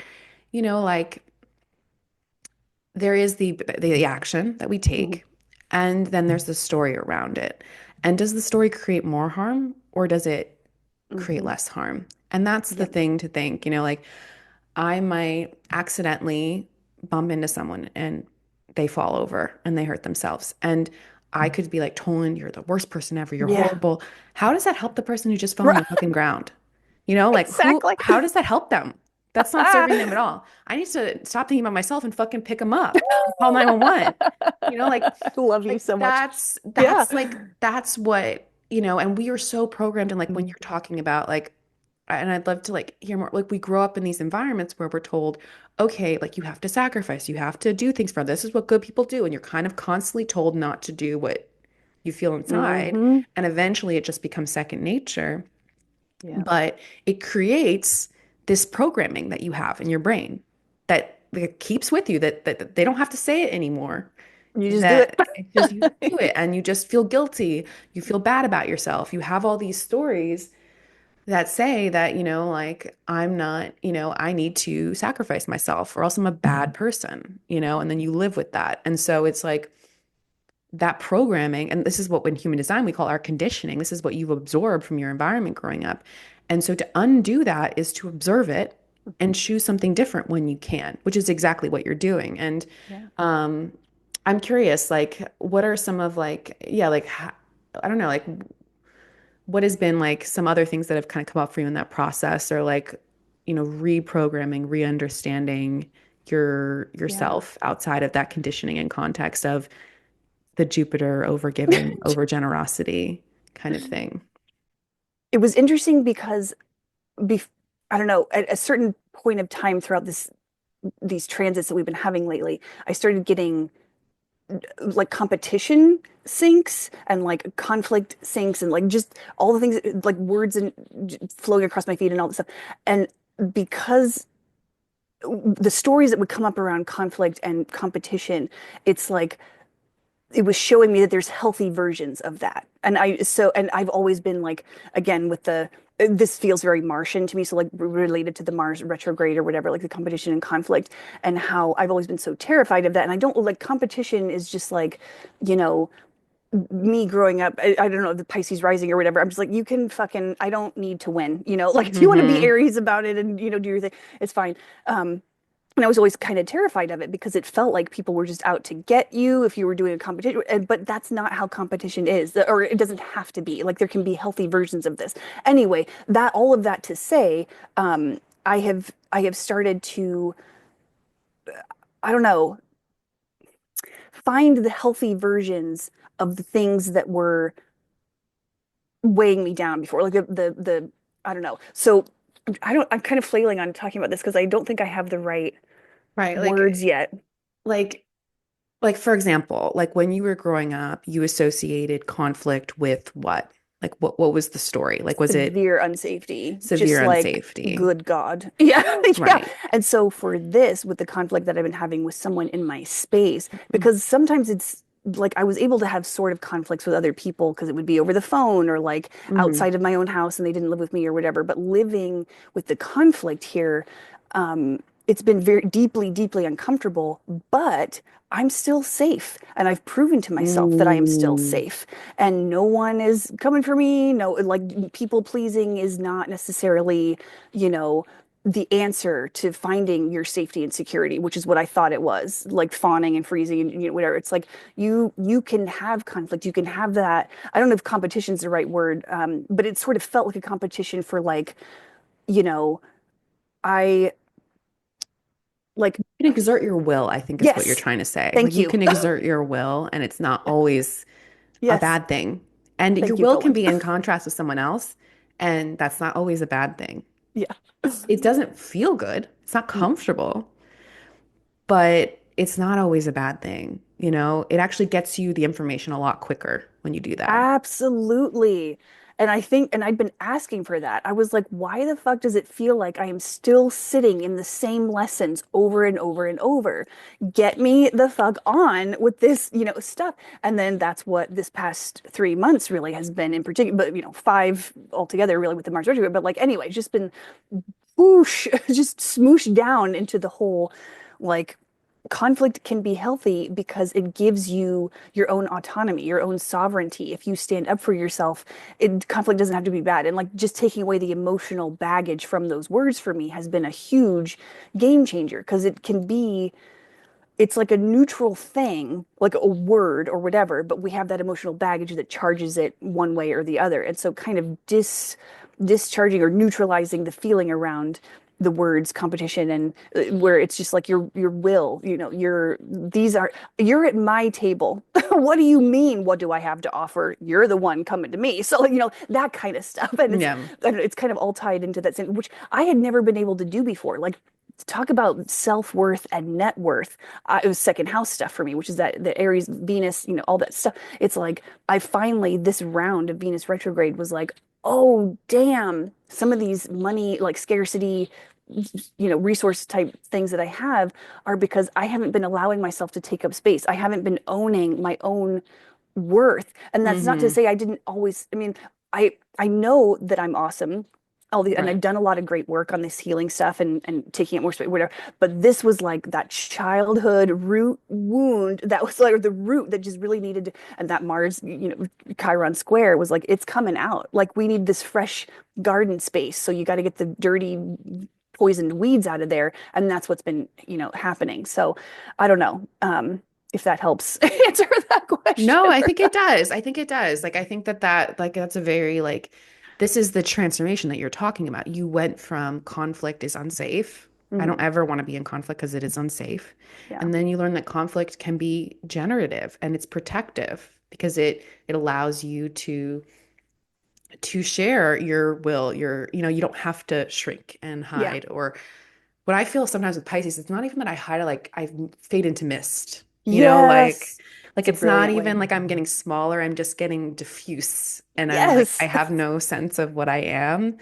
like there is the action that we Mhm. take, and then there's the story around it. And does the story create more harm or does it create Mhm. less harm? And that's the Yep. thing to think, like I might accidentally bump into someone and they fall over and they hurt themselves. And I could be like, Tolan, you're the worst person ever. You're Yeah. horrible. How does that help the person who just fell on the fucking ground? Like Exactly. how does that help them? That's not serving them at all. I need to stop thinking about myself and fucking pick them up. Call 911. You know, like, I love you like so much. that's Yeah. that's like that's what, and we are so programmed. And like when you're talking about like, and I'd love to like hear more, like we grow up in these environments where we're told, okay, like you have to sacrifice, you have to do things for this is what good people do. And you're kind of constantly told not to do what you feel inside. Hmm. And eventually it just becomes second nature. Yeah. But it creates this programming that you have in your brain that keeps with you, that they don't have to say it anymore. You just do it. That it's just you do it and you just feel guilty. You feel bad about yourself. You have all these stories that say that, like I'm not, I need to sacrifice myself or else I'm a bad person, and then you live with that. And so it's like that programming, and this is what in human design we call our conditioning. This is what you've absorbed from your environment growing up. And so to undo that is to observe it and choose something different when you can, which is exactly what you're doing. And Yeah. um, I'm curious, like, what are some of like, yeah, like, I don't know, like, what has been like some other things that have kind of come up for you in that process, or like, reprogramming, re-understanding Yeah. yourself outside of that conditioning and context of the Jupiter over giving, over generosity kind of thing. It was interesting because bef I don't know, at a certain point of time throughout these transits that we've been having lately, I started getting like competition syncs and like conflict syncs and like just all the things like words and flowing across my feed and all this stuff. And because the stories that would come up around conflict and competition, it's like it was showing me that there's healthy versions of that. And I've always been like, again, with the, this feels very Martian to me. So like related to the Mars retrograde or whatever, like the competition and conflict and how I've always been so terrified of that. And I don't like competition is just like, you know, me growing up, I don't know, the Pisces rising or whatever. I'm just like, you can fucking, I don't need to win, you know, like if you want to be Hmm. Aries about it and, do your thing, it's fine. And I was always kind of terrified of it because it felt like people were just out to get you if you were doing a competition. But that's not how competition is, or it doesn't have to be. Like there can be healthy versions of this. Anyway, that all of that to say, I have started to, I don't know, find the healthy versions of the things that were weighing me down before, like the I don't know. So I'm kind of flailing on talking about this because I don't think I have the right Right. words yet. Like, like for example, like when you were growing up, you associated conflict with what? Like what was the story? Like was it Severe unsafety, just severe like unsafety? good God. Yeah, yeah. Right. And so for this, with the conflict that I've been having with someone in my space, because sometimes it's like I was able to have sort of conflicts with other people because it would be over the phone or like Hmm. outside of my own house and they didn't live with me or whatever. But living with the conflict here, it's been very deeply, deeply uncomfortable, but I'm still safe. And I've proven to myself that I am still Mm. safe and no one is coming for me. No, like people pleasing is not necessarily, you know, the answer to finding your safety and security, which is what I thought it was, like fawning and freezing and whatever. It's like you can have conflict, you can have that. I don't know if competition is the right word, but it sort of felt like a competition for like, you know, I like You can exert your will, I think is what you're yes, trying to say. Like thank you you. can exert your will and it's not always a Yes, bad thing. And your thank you, will can Colin. be in contrast with someone else, and that's not always a bad thing. Yeah. It doesn't feel good. It's not No. comfortable, but it's not always a bad thing. It actually gets you the information a lot quicker when you do that. Absolutely. And I think, and I'd been asking for that. I was like, why the fuck does it feel like I am still sitting in the same lessons over and over and over? Get me the fuck on with this, stuff. And then that's what this past 3 months really has been in particular, but, five altogether really with the Mars retrograde. But like, anyway, just been whoosh, just smoosh down into the whole like conflict can be healthy because it gives you your own autonomy, your own sovereignty. If you stand up for yourself, conflict doesn't have to be bad. And like just taking away the emotional baggage from those words for me has been a huge game changer because it can be it's like a neutral thing, like a word or whatever, but we have that emotional baggage that charges it one way or the other. And so kind of discharging or neutralizing the feeling around the words competition and where it's just like your will, you're at my table. What do you mean? What do I have to offer? You're the one coming to me. So like, that kind of stuff. And Yeah. it's kind of all tied into that thing, which I had never been able to do before. Like talk about self-worth and net worth. It was second house stuff for me, which is that the Aries, Venus, all that stuff. It's like I finally this round of Venus retrograde was like, oh damn, some of these money like scarcity, resource type things that I have are because I haven't been allowing myself to take up space. I haven't been owning my own worth. And that's not to Hmm. say I didn't always, I mean, I know that I'm awesome. And Right. I've done a lot of great work on this healing stuff and taking it more space, whatever. But this was like that childhood root wound that was like the root that just really needed to, and that Mars, Chiron square was like, it's coming out. Like we need this fresh garden space. So you got to get the dirty poisoned weeds out of there, and that's what's been, happening. So I don't know, if that helps answer that No, question I or think it not. does. I think it does. Like I think that like that's a very like this is the transformation that you're talking about. You went from conflict is unsafe. I don't Hmm. ever want to be in conflict because it is unsafe. Yeah. And then you learn that conflict can be generative and it's protective because it allows you to share your will, your, you don't have to shrink and Yeah. hide. Or what I feel sometimes with Pisces, it's not even that I hide, like I fade into mist, like Yes. like It's a it's not brilliant even way. like I'm getting smaller, I'm just getting diffuse and I'm like I Yes. have no sense of what I am.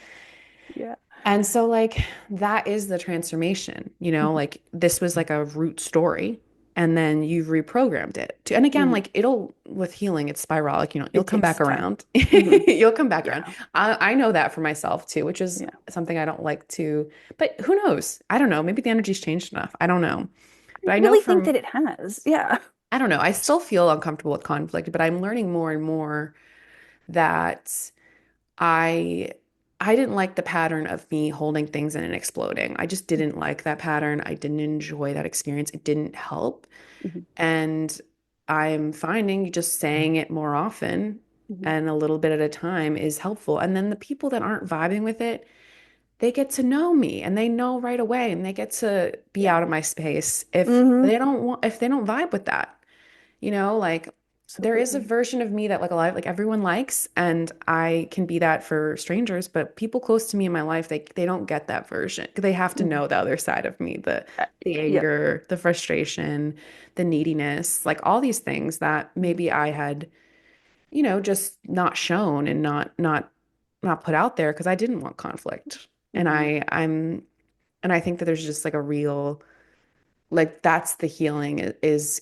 Yeah. And so, like, that is the transformation, Hmm. like this was like a root story. And then you've reprogrammed it to, and again, Hmm. like it'll, with healing, it's spiralic, you'll It come takes back time. around. Hmm. You'll come back around. Yeah. I know that for myself too, which is Yeah. something I don't like to, but who knows? I don't know. Maybe the energy's changed enough. I don't know. I But I know really think from, that it has. Yeah. I don't know. I still feel uncomfortable with conflict, but I'm learning more and more that I I didn't like the pattern of me holding things in and exploding. I just didn't like that pattern. I didn't enjoy that experience. It didn't help. Hmm. And I'm finding just saying it more often Hmm. and a little bit at a time is helpful. And then the people that aren't vibing with it, they get to know me and they know right away and they get to be Yeah. out of my space if Hmm. they don't vibe with that. Like there is a Absolutely. version of me that like a lot like everyone likes and I can be that for strangers, but people close to me in my life, they don't get that version. They have to Hmm. know the other side of me, the Yep. anger, the frustration, the neediness, like all these things that Hmm. maybe I had, just not shown and not put out there because I didn't want conflict. And Hmm. I think that there's just like a real like that's the healing is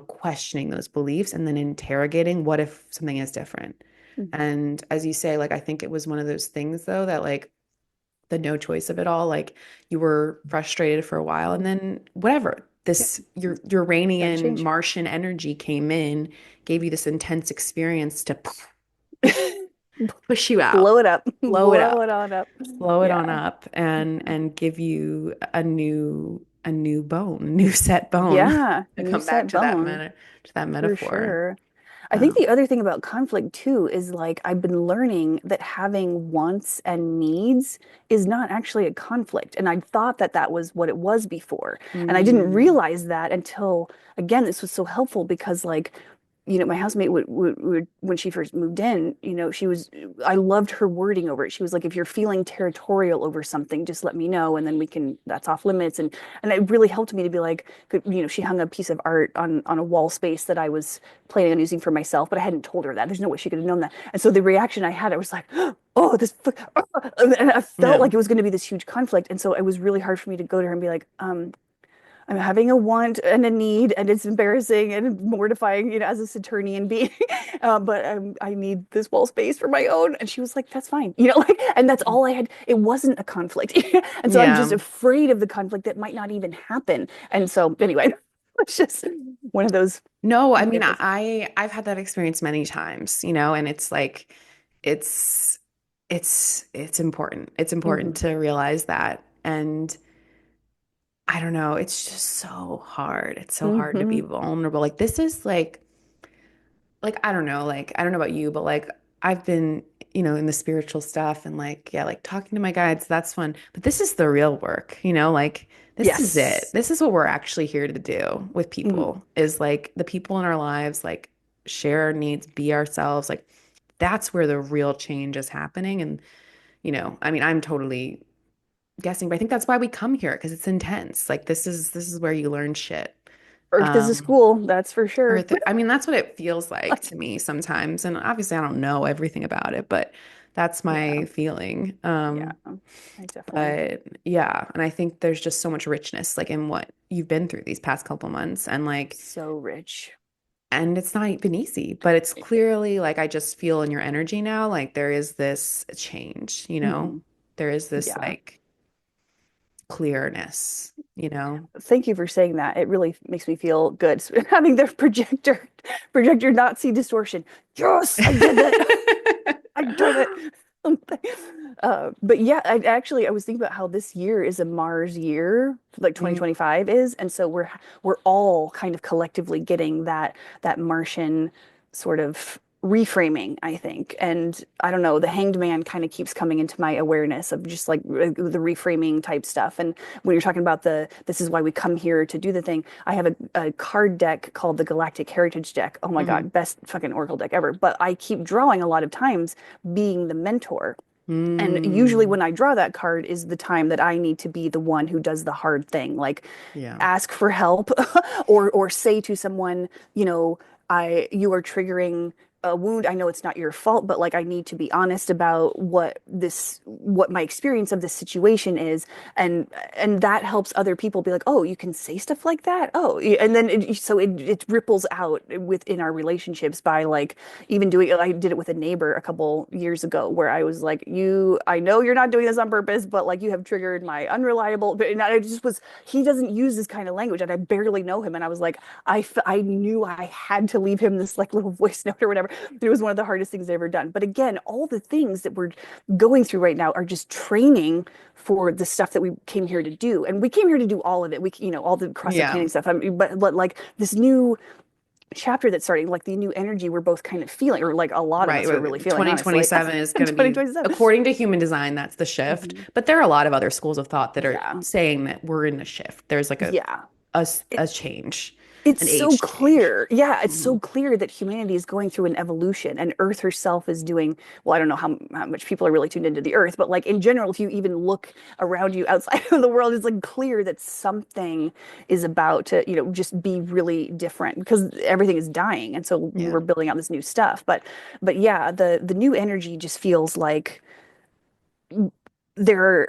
questioning those beliefs and then interrogating what if something is different. Hmm. And as you say, like I think it was one of those things though that like the no choice of it all, like you were frustrated for a while and then whatever, Yep. this your Got to Uranian change. Martian energy came in, gave you this intense experience to push you out, Blow it up. blow it Blow up, it on up. blow it on Yeah. up and give you a new bone, a new set bone Yeah. to New come back set to that bone for metaphor. sure. I think Um, the other thing about conflict too is like I've been learning that having wants and needs is not actually a conflict. And I thought that that was what it was before. And I didn't mm, realize that until, again, this was so helpful because like my housemate would when she first moved in, I loved her wording over it. She was like, if you're feeling territorial over something, just let me know, and then that's off limits. And it really helped me to be like, she hung a piece of art on a wall space that I was planning on using for myself, but I hadn't told her that. There's no way she could have known that. And so the reaction I had, I was like, oh, and I felt yeah. like it was going to be this huge conflict. And so it was really hard for me to go to her and be like, I'm having a want and a need, and it's embarrassing and mortifying, as a Saturnian being. But I need this wall space for my own. And she was like, "That's fine," and that's all I had. It wasn't a conflict, and so I'm just Yeah. afraid of the conflict that might not even happen. And so, anyway, it's just one of those No, I mean, examples. I've had that experience many times, and it's like it's it's important. It's important Hmm. to realize that. And I don't know, it's just so hard. It's so hard to be Hmm. vulnerable. Like this is like I don't know about you, but like I've been, in the spiritual stuff and like yeah, like talking to my guides, that's fun. But this is the real work, like this is it. Yes. This is what we're actually here to do with Hmm. people is like the people in our lives, like share our needs, be ourselves. Like that's where the real change is happening. And, I mean, I'm totally guessing, but I think that's why we come here because it's intense. Like this is where you learn shit. Earth is a Um, school, that's for sure. Earth, I mean, that's what it feels like to me sometimes. And obviously, I don't know everything about it, but that's Yeah. my feeling. Yeah. I definitely But yeah, and I think there's just so much richness like in what you've been through these past couple months. And like, so rich. and it's not been easy, but it's clearly like I just feel in your energy now, like there is this change. Hmm. There is this Yeah. like clearness. Thank you for saying that. It really makes me feel good. Having the projector Nazi distortion. Yes, I did it. I did it. But yeah, I was thinking about how this year is a Mars year, like Mm, 2025 is, and so we're all kind of collectively getting that Martian sort of reframing, I think. And I don't know, the Hanged Man kind of keeps coming into my awareness of just like the reframing type stuff. And when you're talking about the this is why we come here to do the thing, I have a card deck called the Galactic Heritage deck. Oh my mhm. God, best fucking Oracle deck ever. But I keep drawing a lot of times being the mentor. And usually Mm, when I draw that card is the time that I need to be the one who does the hard thing, like yeah. ask for help or say to someone, you know, you are triggering a wound. I know it's not your fault, but like I need to be honest about what my experience of this situation is, and and that helps other people be like, oh, you can say stuff like that. Oh, and then it ripples out within our relationships by like even doing. I did it with a neighbor a couple years ago where I was like, I know you're not doing this on purpose, but like you have triggered my unreliable. And I just was he doesn't use this kind of language and I barely know him. And I was like, I knew I had to leave him this like little voice note or whatever. It was one of the hardest things I've ever done. But again, all the things that we're going through right now are just training for the stuff that we came here to do. And we came here to do all of it. All the cross Yeah. planning stuff. I mean, but like this new chapter that's starting, like the new energy we're both kind of feeling, or like a lot of Right. us are really feeling, honestly. 2027 is going to be, 2027. according to human design, that's the shift. Mhm. But there are a lot of other schools of thought that are Yeah. saying that we're in a shift. There's like Yeah. a change, It's an so age change. clear. Yeah, it's so Mhm. clear that humanity is going through an evolution and Earth herself is doing, well, I don't know how much people are really tuned into the Earth, but like in general, if you even look around you outside of the world, it's like clear that something is about to, just be really different because everything is dying. And so Yeah. we're building out this new stuff. But yeah, the new energy just feels like there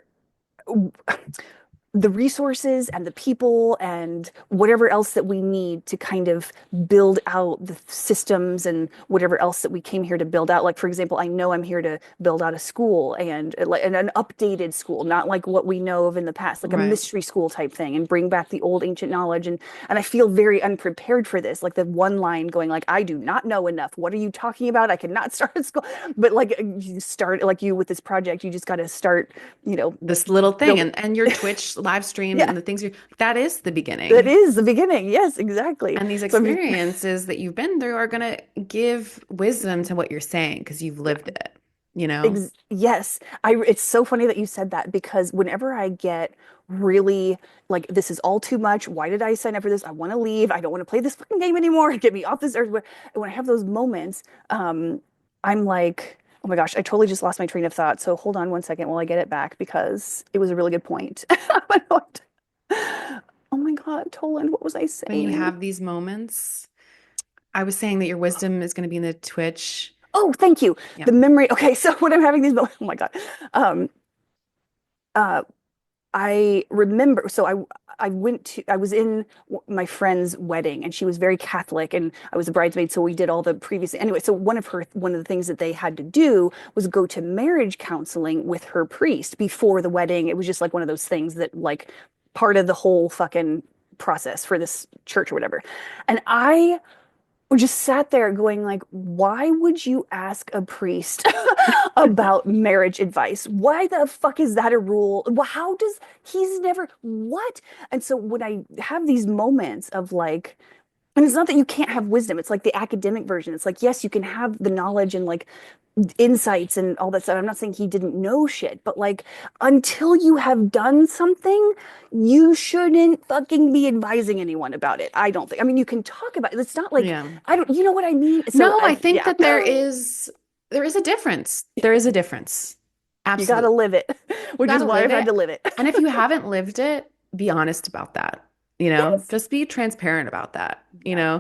the resources and the people and whatever else that we need to kind of build out the systems and whatever else that we came here to build out. Like, for example, I know I'm here to build out a school and an updated school, not like what we know of in the past, like a Right. mystery school type thing, and bring back the old ancient knowledge. And I feel very unprepared for this. Like the one line going like, I do not know enough. What are you talking about? I cannot start a school. But like you start like you with this project, you just got to start, you know, This little thing build. and your Twitch live stream Yeah. and the things that is the That beginning. is the beginning. Yes, exactly. And these So I'm just, experiences that you've been through are going to give wisdom to what you're saying because you've lived yeah, it, you know? yes. It's so funny that you said that because whenever I get really like, this is all too much. Why did I sign up for this? I want to leave. I don't want to play this fucking game anymore. Get me off this earth. When I have those moments, I'm like, oh my gosh, I totally just lost my train of thought. So hold on one second while I get it back because it was a really good point. Oh my God, Tolan, what was I When you saying? have these moments, I was saying that your wisdom is going to be in the Twitch. Oh, thank you. Yeah. The memory. Okay, so when I'm having these moments, oh my God. Um, uh, I remember, so I was in my friend's wedding and she was very Catholic and I was a bridesmaid. So we did all the previous, anyway. So one of the things that they had to do was go to marriage counseling with her priest before the wedding. It was just like one of those things that like part of the whole fucking process for this church or whatever. And I just sat there going like, why would you ask a priest about marriage advice? Why the fuck is that a rule? How does he's never what? And so when I have these moments of like, and it's not that you can't have wisdom, it's like the academic version. It's like, yes, you can have the knowledge and like insights and all that stuff. I'm not saying he didn't know shit, but like until you have done something, you shouldn't fucking be advising anyone about it. I don't think. I mean, you can talk about it. It's not like Yeah. I don't, you know what I mean? So No, I I, think yeah, that there is a difference. There is a difference. you got to Absolutely. live it, You which got is to why live I've had it. to live it. And if you haven't lived it, be honest about that. Yes. Just be transparent about that, Yeah.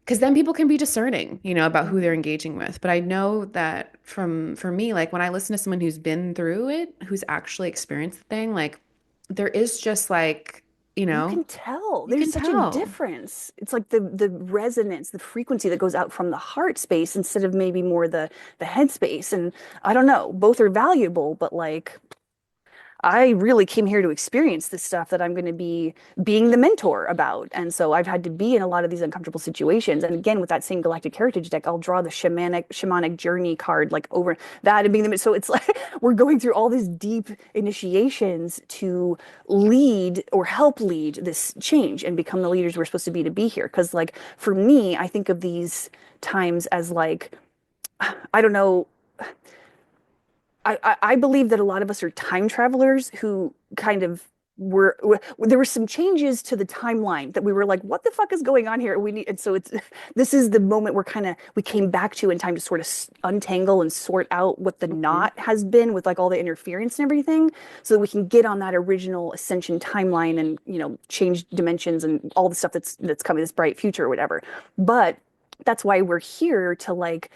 because then people can be discerning, about who they're Mhm. engaging with. But I know that for me, like when I listen to someone who's been through it, who's actually experienced the thing, like there is just like, You can tell. you There's can such a tell. difference. It's like the resonance, the frequency that goes out from the heart space instead of maybe more the head space. And I don't know, both are valuable, but like I really came here to experience this stuff that I'm going to be being the mentor about. And so I've had to be in a lot of these uncomfortable situations. And again, with that same galactic heritage deck, I'll draw the shamanic journey card like over that and being the so it's like we're going through all these deep initiations to lead or help lead this change and become the leaders we're supposed to be here. Because like for me, I think of these times as like I don't know, I believe that a lot of us are time travelers who kind of there were some changes to the timeline that we were like, what the fuck is going on here? We need, and so it's this is the moment we're kind of we came back to in time to sort of untangle and sort out what the Mhm. knot has been with like all the interference and everything, so that we can get on that original ascension timeline and change dimensions and all the stuff that's coming, this bright future or whatever. But that's why we're here to like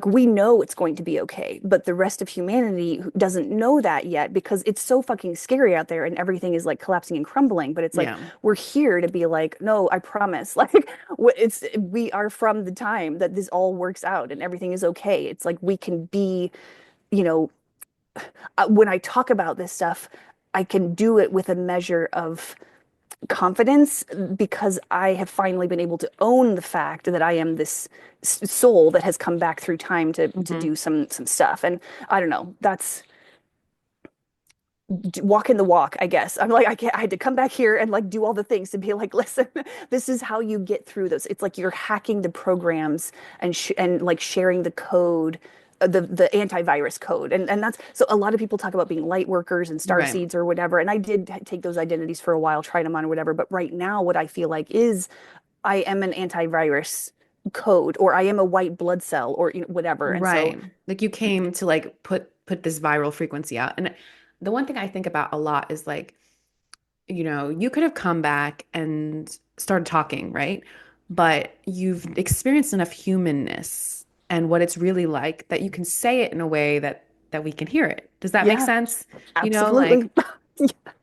we know it's going to be okay, but the rest of humanity doesn't know that yet because it's so fucking scary out there and everything is like collapsing and crumbling. But it's like Yeah. we're here to be like, no, I promise. Like it's we are from the time that this all works out and everything is okay. It's like we can be, you know, when I talk about this stuff, I can do it with a measure of confidence because I have finally been able to own the fact that I am this soul that has come back through time to Hmm. do some stuff. And I don't know, that's walking the walk, I guess. I'm like, I had to come back here and like do all the things to be like, listen, this is how you get through those. It's like you're hacking the programs and like sharing the code, the antivirus code. And that's so a lot of people talk about being light workers and star Right. seeds or whatever. And I did take those identities for a while, tried them on or whatever. But right now, what I feel like is I am an antivirus code or I am a white blood cell or whatever. And so, Right. Like you came to like put this viral frequency out. And the one thing I think about a lot is like, you could have come back and started talking, right? But you've experienced enough humanness and what it's really like that you can say it in a way that we can hear it. Does that make yeah, sense? You know, absolutely.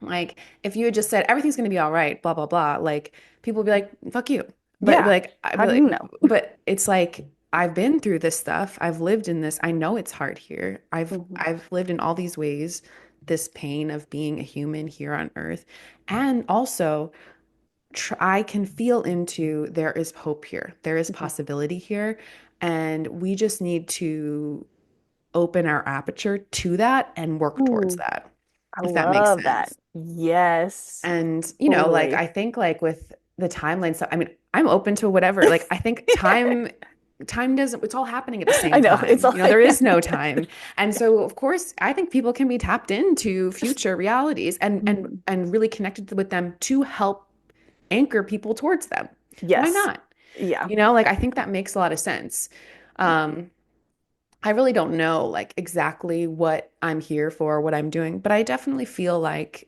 like if you had just said everything's gonna be all right, blah blah blah, like people would be like, "Fuck you," but Yeah. like I'd How be do you like, know? but it's like I've been through this stuff. I've lived in this. I know it's hard here. I've Mhm. I've lived in all these ways, this pain of being a human here on Earth, and also I can feel into there is hope here. There is Mhm. possibility here, and we just need to open our aperture to that and work towards Ooh, that, I if that makes love that. sense. Yes, And, like totally. I think like with the timeline stuff, I mean, I'm open to whatever. Like I think time doesn't, it's all happening at the I same know. It's time. all, There yeah. is no time. And Yeah. so of course, I think people can be tapped into future realities and and Mhm. and really connected with them to help anchor people towards them. Why Yes. not? Yeah. Like I think that makes a lot of sense. Um, I really don't know like exactly what I'm here for, what I'm doing, but I definitely feel like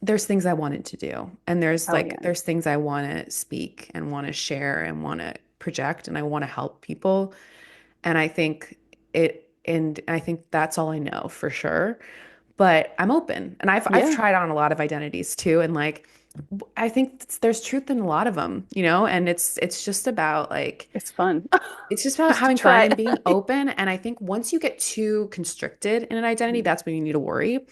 there's things I wanted to do, and Hell yeah. there's things I want to speak and want to share and want to project, and I want to help people. And I think that's all I know for sure. But I'm open, and I've Yeah. tried on a lot of identities too, and like I think there's truth in a lot of them, and it's just about like It's fun. it's just about Just to having fun try. and being open. And I think once you get too constricted in an identity, that's when you need to worry.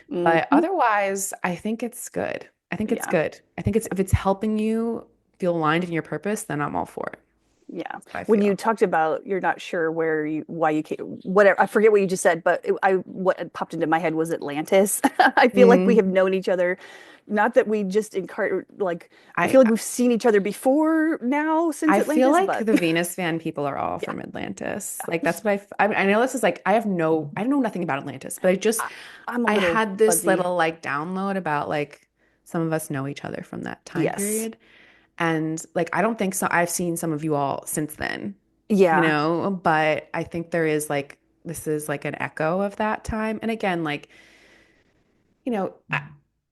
But Hmm. otherwise, I think it's good. I think it's Yeah. good. I think it's if it's helping you feel aligned in your purpose, then I'm all for it. Yeah. That's how I When you feel. talked about you're not sure why you came, whatever, I forget what you just said, but what popped into my head was Atlantis. I feel like we have Mm, known each other, not that we just like, I I feel like we've seen each other before now since I feel Atlantis, like but the Venus fan people are all yeah, from Atlantis. Like that's what I know this is like I know nothing about Atlantis, but I, I'm a I little had this fuzzy. little like download about like some of us know each other from that time Yes. period. And like I don't think so I've seen some of you all since then, Yeah. but I think there is like this is like an echo of that time. And again, like,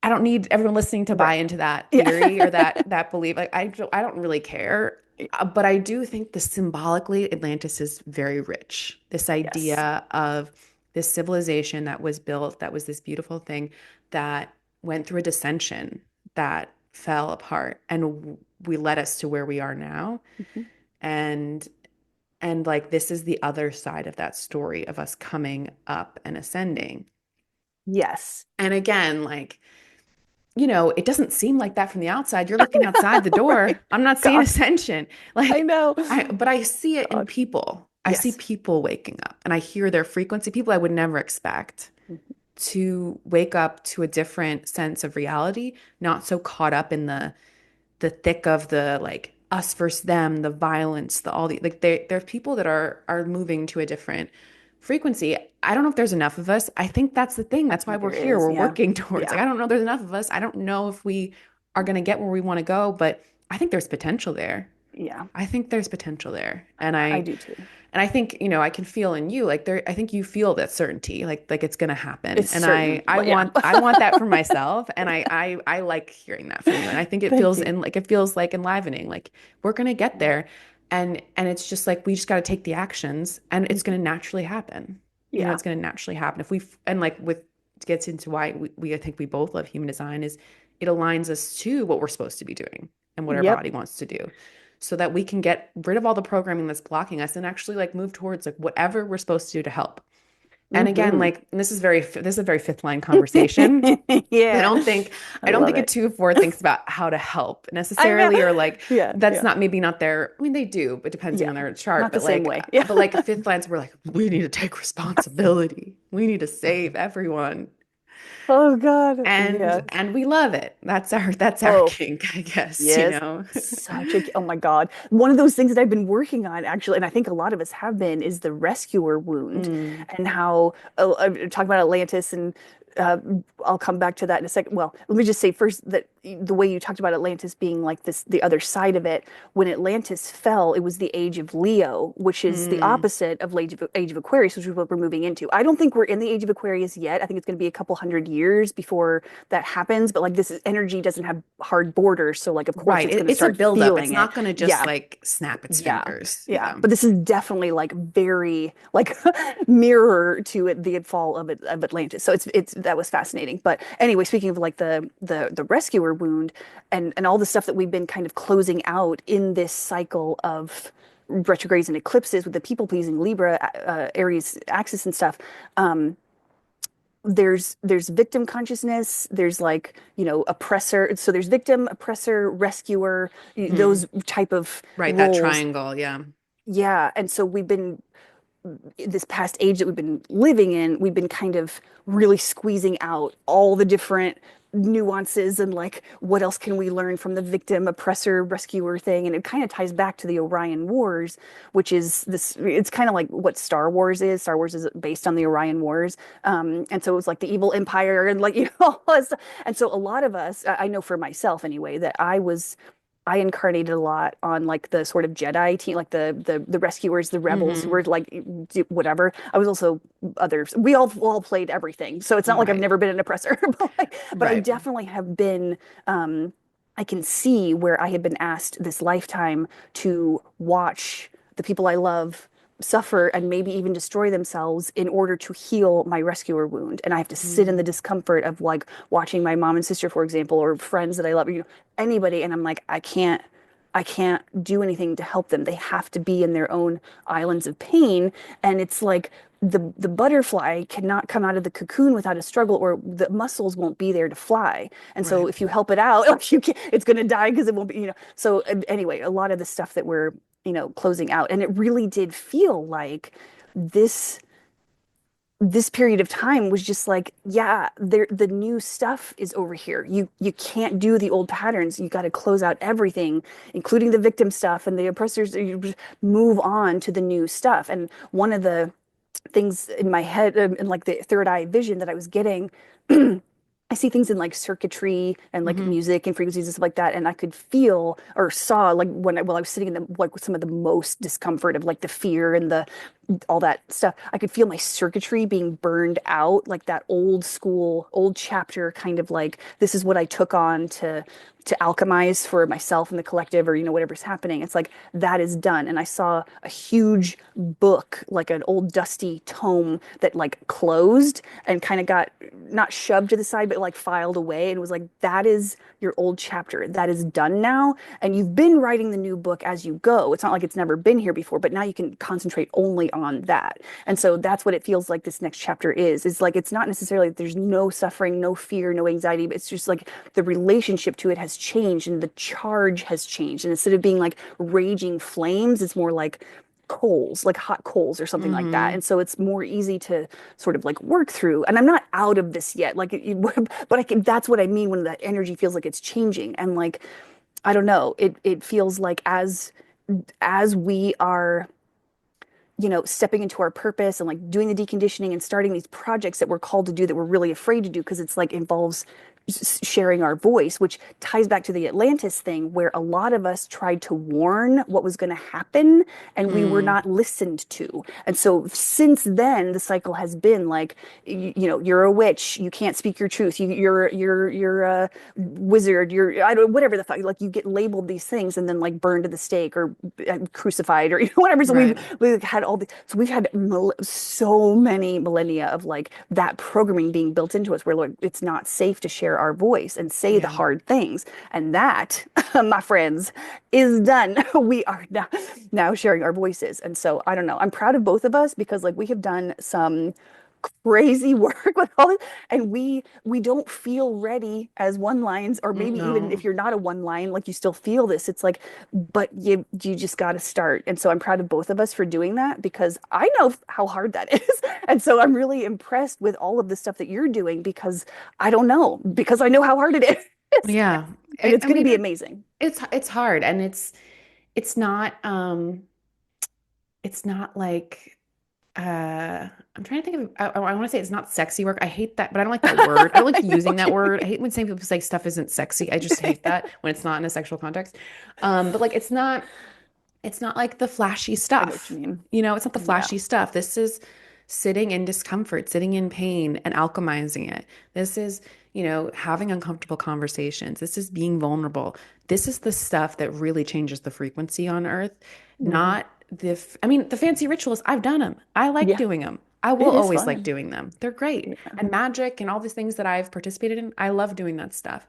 I don't need everyone listening to buy Right. into that Yeah. theory or that belief. Like I don't really care. But I do think the symbolically Atlantis is very rich. This Yes. idea of this civilization that was built, that was this beautiful thing that went through a dissension that fell apart and we led us to where we are now. Mhm. And like this is the other side of that story of us coming up and ascending. Yes. And again, like, it doesn't seem like that from the outside. You're looking outside the door. Right. I'm not seeing God, ascension. I Like, know. but I see it in God. people. I see Yes. people waking up and I hear their frequency, people I would never expect to wake up to a different sense of reality, not so caught up in the thick of the like us versus them, the violence, the all the like there's people that are moving to a different frequency. I don't know if there's enough of us. I think that's the thing. I That's why think we're there here. is. We're Yeah. working towards Yeah. like I don't know if there's enough of us. I don't know if we are going to get where we want to go, but I think there's potential there. Yeah. I think there's potential there. I do too. And I think, I can feel in you like there I think you feel that certainty, like it's gonna happen. It's And certain. I Like, yeah. want I want that for myself. And I like hearing that from you. And I think Thank you. it feels like enlivening. Like we're gonna get there. And it's just like we just gotta take the actions and it's gonna Mhm. naturally happen. Yeah. It's gonna naturally happen. If we and like with gets into why we I think we both love human design is it aligns us to what we're supposed to be doing and what our Yep. body wants to do so that we can get rid of all the programming that's blocking us and actually like move towards like whatever we're supposed to do to help. And again, Hmm. like this is a very fifth line conversation. I Yeah. don't think I I don't love think a it. 2 of 4 thinks about how to help I necessarily or know. like Yeah. that's Yeah. not maybe not their I mean they do, but depending Yeah. on their chart, Not the same way. Yeah. but like fifth lines we're like we need to take responsibility. We need to save everyone. Oh God. Yes. And we love it. That's our Oh, kink, I guess, yes. Oh my God. One of those things that I've been working on actually, and I think a lot of us have been, is the rescuer wound Mm, and how I'm talking about Atlantis and uh, I'll come back to that in a second. Well, let me just say first that the way you talked about Atlantis being like this, the other side of it, when Atlantis fell, it was the age of Leo, which is the mm. opposite of age of Aquarius, which is what we're moving into. I don't think we're in the age of Aquarius yet. I think it's going to be a couple hundred years before that happens. But like energy doesn't have hard borders, so like of course Right. it's going to It's a start buildup. It's feeling it. not going to just Yeah, like snap its yeah, fingers. yeah. Yeah. But this is definitely like very like mirror to the fall of Atlantis. So it's that was fascinating. But anyway, speaking of like the rescuer wound and all the stuff that we've been kind of closing out in this cycle of retrogrades and eclipses with the people pleasing Libra, Aries axis and stuff. Um, there's victim consciousness, there's like oppressor, so there's victim, oppressor, rescuer, Hmm. those type of Right. That roles. triangle. Yeah. Yeah, and so we've been this past age that we've been living in, we've been kind of really squeezing out all the different nuances and like what else can we learn from the victim oppressor rescuer thing. And it kind of ties back to the Orion Wars, which is this, it's kind of like what Star Wars is. Star Wars is based on the Orion Wars. And so it was like the evil empire and like all this stuff. And so a lot of us, I know for myself anyway, that I incarnated a lot on like the sort of Jedi team, like the rescuers, the rebels who Hmm. were like whatever. I was also others. We all played everything, so it's not like I've Right. never been an oppressor, but I Right. definitely have been. I can see where I had been asked this lifetime to watch the people I love suffer and maybe even destroy themselves in order to heal my rescuer wound. And I have to sit in the Mm. discomfort of like watching my mom and sister, for example, or friends that I love, anybody. And I'm like, I can't do anything to help them. They have to be in their own islands of pain. And it's like the butterfly cannot come out of the cocoon without a struggle, or the muscles won't be there to fly. And so Right. if you help it out, like it's going to die because it won't be. So anyway, a lot of the stuff that we're closing out, and it really did feel like this this period of time was just like, yeah, the new stuff is over here. You can't do the old patterns. You got to close out everything, including the victim stuff and the oppressors. You just move on to the new stuff. And one of the things in my head, in like the third eye vision that I was getting, I see things in like circuitry and like Hmm. music and frequencies and stuff like that, and I could feel or saw like while I was sitting in the like with some of the most discomfort of like the fear and the all that stuff. I could feel my circuitry being burned out, like that old school, old chapter kind of like this is what I took on to alchemize for myself and the collective, or whatever's happening. It's like that is done. And I saw a huge book, like an old dusty tome that like closed and kind of got not shoved to the side, but like filed away. And it was like, that is your old chapter. That is done now. And you've been writing the new book as you go. It's not like it's never been here before, but now you can concentrate only on that. And so that's what it feels like this next chapter is like it's not necessarily that there's no suffering, no fear, no anxiety, but it's just like the relationship to it has changed and the charge has changed. And instead of being like raging flames, it's more like coals, like hot coals or something like that. Mm-hmm. And so it's more easy to sort of like work through. And I'm not out of this yet, like, but I can, that's what I mean when that energy feels like it's changing. And like, I don't know, it feels like as we are stepping into our purpose and like doing the deconditioning and starting these projects that we're called to do that we're really afraid to do because it's like involves sharing our voice, which ties back to the Atlantis thing where a lot of us tried to warn what was going to happen and we were Mm. not listened to. And so since then, the cycle has been like, you're a witch, you can't speak your truth, you're a wizard, you're I don't whatever the fuck, like you get labeled these things and then like burned to the stake or crucified or whatever. So Right. we've had all the so we've had so many millennia of like that programming being built into us where like it's not safe to share our voice and say the Yeah. hard things. And that, my friends, is done. We are now sharing our voices. And so I don't know. I'm proud of both of us because like we have done some crazy work with all this and we don't feel ready as one lines or maybe even if No. you're not a one line like you still feel this it's like but you just got to start and so I'm proud of both of us for doing that because I know how hard that is and so I'm really impressed with all of the stuff that you're doing because I don't know because I know how hard it is Yeah. and it's I going to mean, be amazing. it's hard and it's not it's not like I'm trying to think of I want to say it's not sexy work. I hate that, but I don't like that word. I don't like I know using what that you word. I hate when some people say stuff isn't sexy. I just hate that when it's not in a sexual context. But like it's not like the flashy I know what you stuff. mean. It's not the Yeah. flashy stuff. This is sitting in discomfort, sitting in pain and alchemizing it. This is, having uncomfortable conversations. This is being vulnerable. This is the stuff that really changes the frequency on Earth, Mhm. not I mean, the fancy rituals, I've done them. I like Yeah, doing them. I will it is always like fun. doing them. They're great. Yeah. And magic and all these things that I've participated in, I love doing that stuff.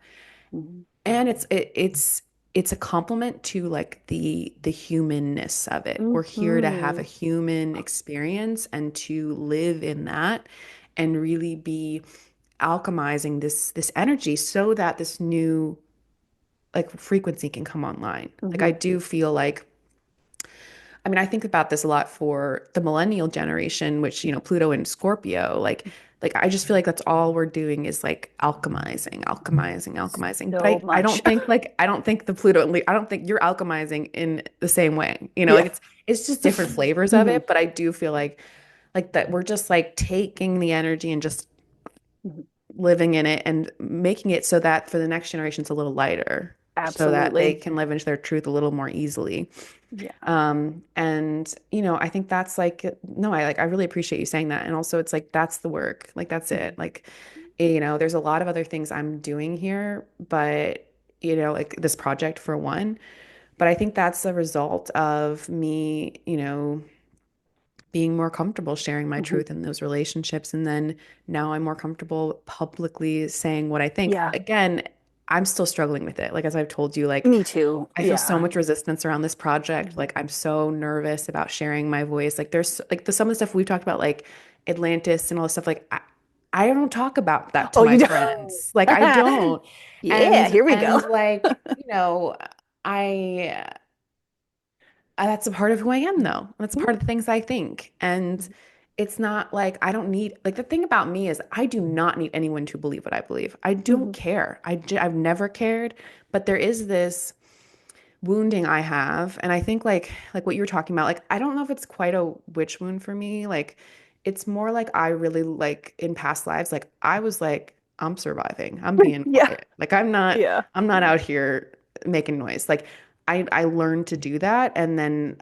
Mhm. And it's a compliment to like the humanness of it. We're here to have a Mhm. human experience and to live in that and really be alchemizing this energy so that this new like frequency can come online. Like I Mhm. do feel like I mean, I think about this a lot for the millennial generation, which, Pluto and Scorpio, like I just feel like that's all we're doing is like alchemizing, alchemizing, alchemizing. But So I much. don't think like I don't think the Pluto and I don't think you're alchemizing in the same way. Like Yeah. it's just different flavors of Mhm. it, but I do feel like that we're just like taking the energy and just Mhm. living in it and making it so that for the next generation it's a little lighter so that they Absolutely. can live into their truth a little more easily. Yeah. And I think that's like, no, I really appreciate you saying that. And also it's like, that's the work. Like, that's it. Mhm. Like, there's a lot of other things I'm doing here, but, like this project for one, but I think that's a result of me, being more comfortable sharing my Mhm. truth in those relationships. And then now I'm more comfortable publicly saying what I think. Yeah. Again, I'm still struggling with it. Like, as I've told you, like, Me too. I feel so Yeah. much resistance around this project. Mhm. Like I'm so nervous about sharing my voice. Like there's like some of the stuff we've talked about, like Atlantis and all this stuff. Like I don't talk about that to Oh, my you friends. Like I don't. don't. Yeah, here we go. And like, I that's a part of who I am though. That's part of the things I think. And it's not like I don't need like the thing about me is I do not need anyone to believe what I believe. I don't Mhm. care. I've never cared, but there is this wounding I have, and I think like what you were talking about, like I don't know if it's quite a witch wound for me. Like it's more like I really like in past lives, like I was like, I'm surviving. I'm being Yeah. quiet. Like I'm not Yeah. I'm not out here making noise. Like I learned to do that, and then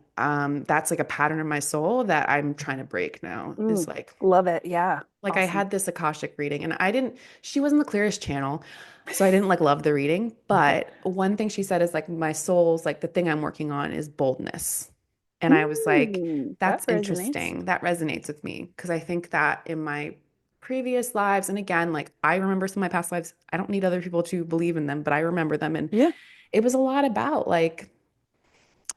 that's like a pattern in my soul that I'm trying to break now. Is Mm. Love it. Yeah. like I Awesome. had this Akashic reading and she wasn't the clearest channel. So I didn't like love the reading. But one thing she said is like my soul's like the thing I'm working on is boldness. And I was like, That that's resonates. interesting. That resonates with me. Because I think that in my previous lives, and again, like I remember some of my past lives, I don't need other people to believe in them, but I remember them. And Yeah. it was a lot about like,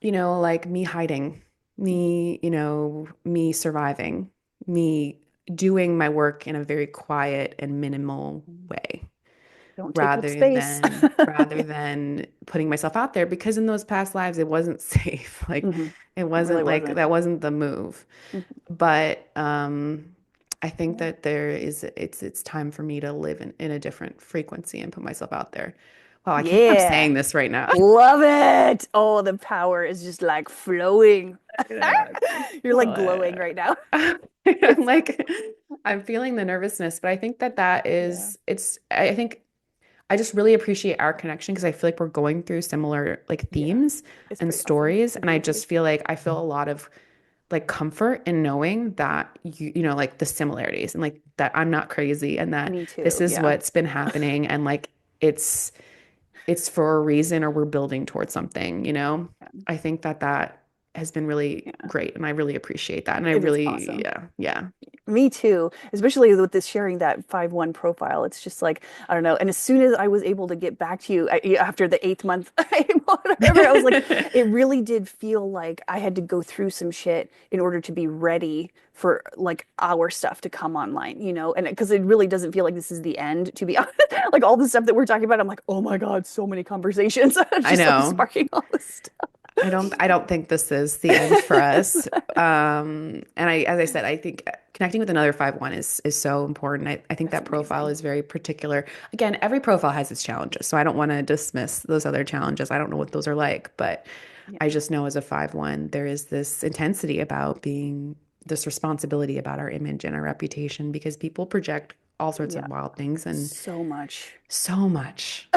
like me hiding. me, me surviving, me doing my work in a very quiet and minimal way Don't take up rather space. than rather than putting myself out there because in those past lives it wasn't safe. Like Hmm. it It really wasn't like wasn't. that wasn't the move. Mhm. But I think Yeah. that it's time for me to live in a different frequency and put myself out there. Wow, I can't believe I'm Yeah. saying this right now. Love it. Oh, the power is just like flowing. You know, You're like glowing right now. I'm It's like, I'm feeling the nervousness, but I think that yeah. I think I just really appreciate our connection because I feel like we're going through similar like Yeah. themes It's and pretty awesome. stories. I And I really just appreciate feel like I feel a lot of like comfort in knowing that like the similarities and like that I'm not crazy and it. that Me this too. is Yeah. what's been happening and like it's it's for a reason or we're building towards something. Yeah. I think that has been really Yeah. great and I really appreciate that. And I It is really, awesome. yeah, yeah. Me too, especially with this sharing that 5-1 profile. It's just like, I don't know. And as soon as I was able to get back to you after the 8th month, whatever, I was like, it really did feel like I had to go through some shit in order to be ready for like our stuff to come online, and because it really doesn't feel like this is the end, to be honest. Like all the stuff that we're talking about, I'm like, oh my God, so many conversations, I just like know. sparking all this stuff. I don't think this is the end for us. And as I said, I think connecting with another 5-1 is so important. I think That's that profile amazing. is very particular. Again, every profile has its challenges, so I don't want to dismiss those other challenges. I don't know what those are like, but Yeah. I just know as a 5-1, there is this intensity about being this responsibility about our image and our reputation because people project all sorts Yeah. of wild things and So much. so much.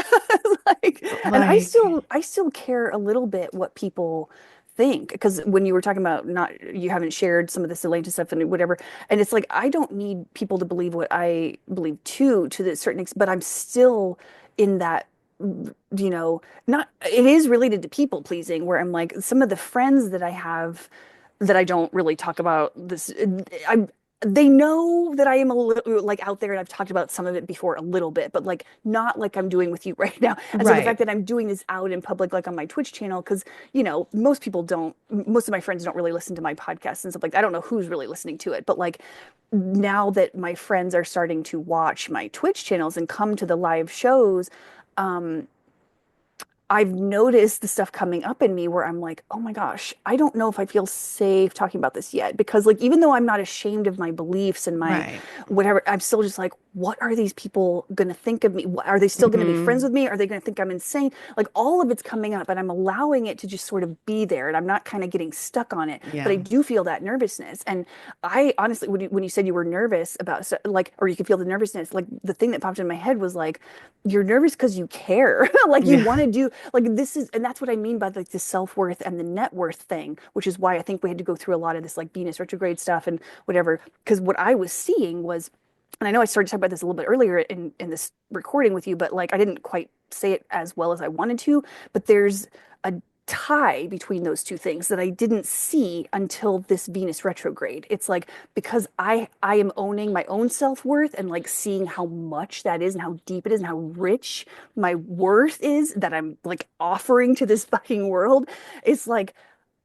Like, and I Like, still I still care a little bit what people think, because when you were talking about, not, you haven't shared some of this Atlantis stuff and whatever, and it's like I don't need people to believe what I believe to the certain extent, but I'm still in that, not, it is related to people pleasing, where I'm like, some of the friends that I have that I don't really talk about this. I'm They know that I am a little like out there, and I've talked about some of it before a little bit, but like not like I'm doing with you right now. And so the fact right. that I'm doing this out in public, like on my Twitch channel, because most people don't, most of my friends don't really listen to my podcast and stuff like that. I don't know who's really listening to it, but like now that my friends are starting to watch my Twitch channels and come to the live shows, um, I've noticed the stuff coming up in me where I'm like, oh my gosh, I don't know if I feel safe talking about this yet. Because, like, even though I'm not ashamed of my beliefs and my Right. whatever, I'm still just like, what are these people going to think of me? Are they still going to be friends Hmm. with me? Are they going to think I'm insane? Like, all of it's coming up, and I'm allowing it to just sort of be there. And I'm not kind of getting stuck on it. But I Yeah. do feel that nervousness. And I honestly, when you said you were nervous about, like, or you could feel the nervousness, like, the thing that popped in my head was like, you're nervous because you care. Like, you Yeah. want to do, like, this is, and that's what I mean by like the self-worth and the net worth thing, which is why I think we had to go through a lot of this like Venus retrograde stuff and whatever. Because what I was seeing was, and I know I started to talk about this a little bit earlier in this recording with you, but like I didn't quite say it as well as I wanted to. But there's a tie between those two things that I didn't see until this Venus retrograde. It's like, because I am owning my own self-worth and like seeing how much that is and how deep it is and how rich my worth is that I'm like offering to this fucking world. It's like,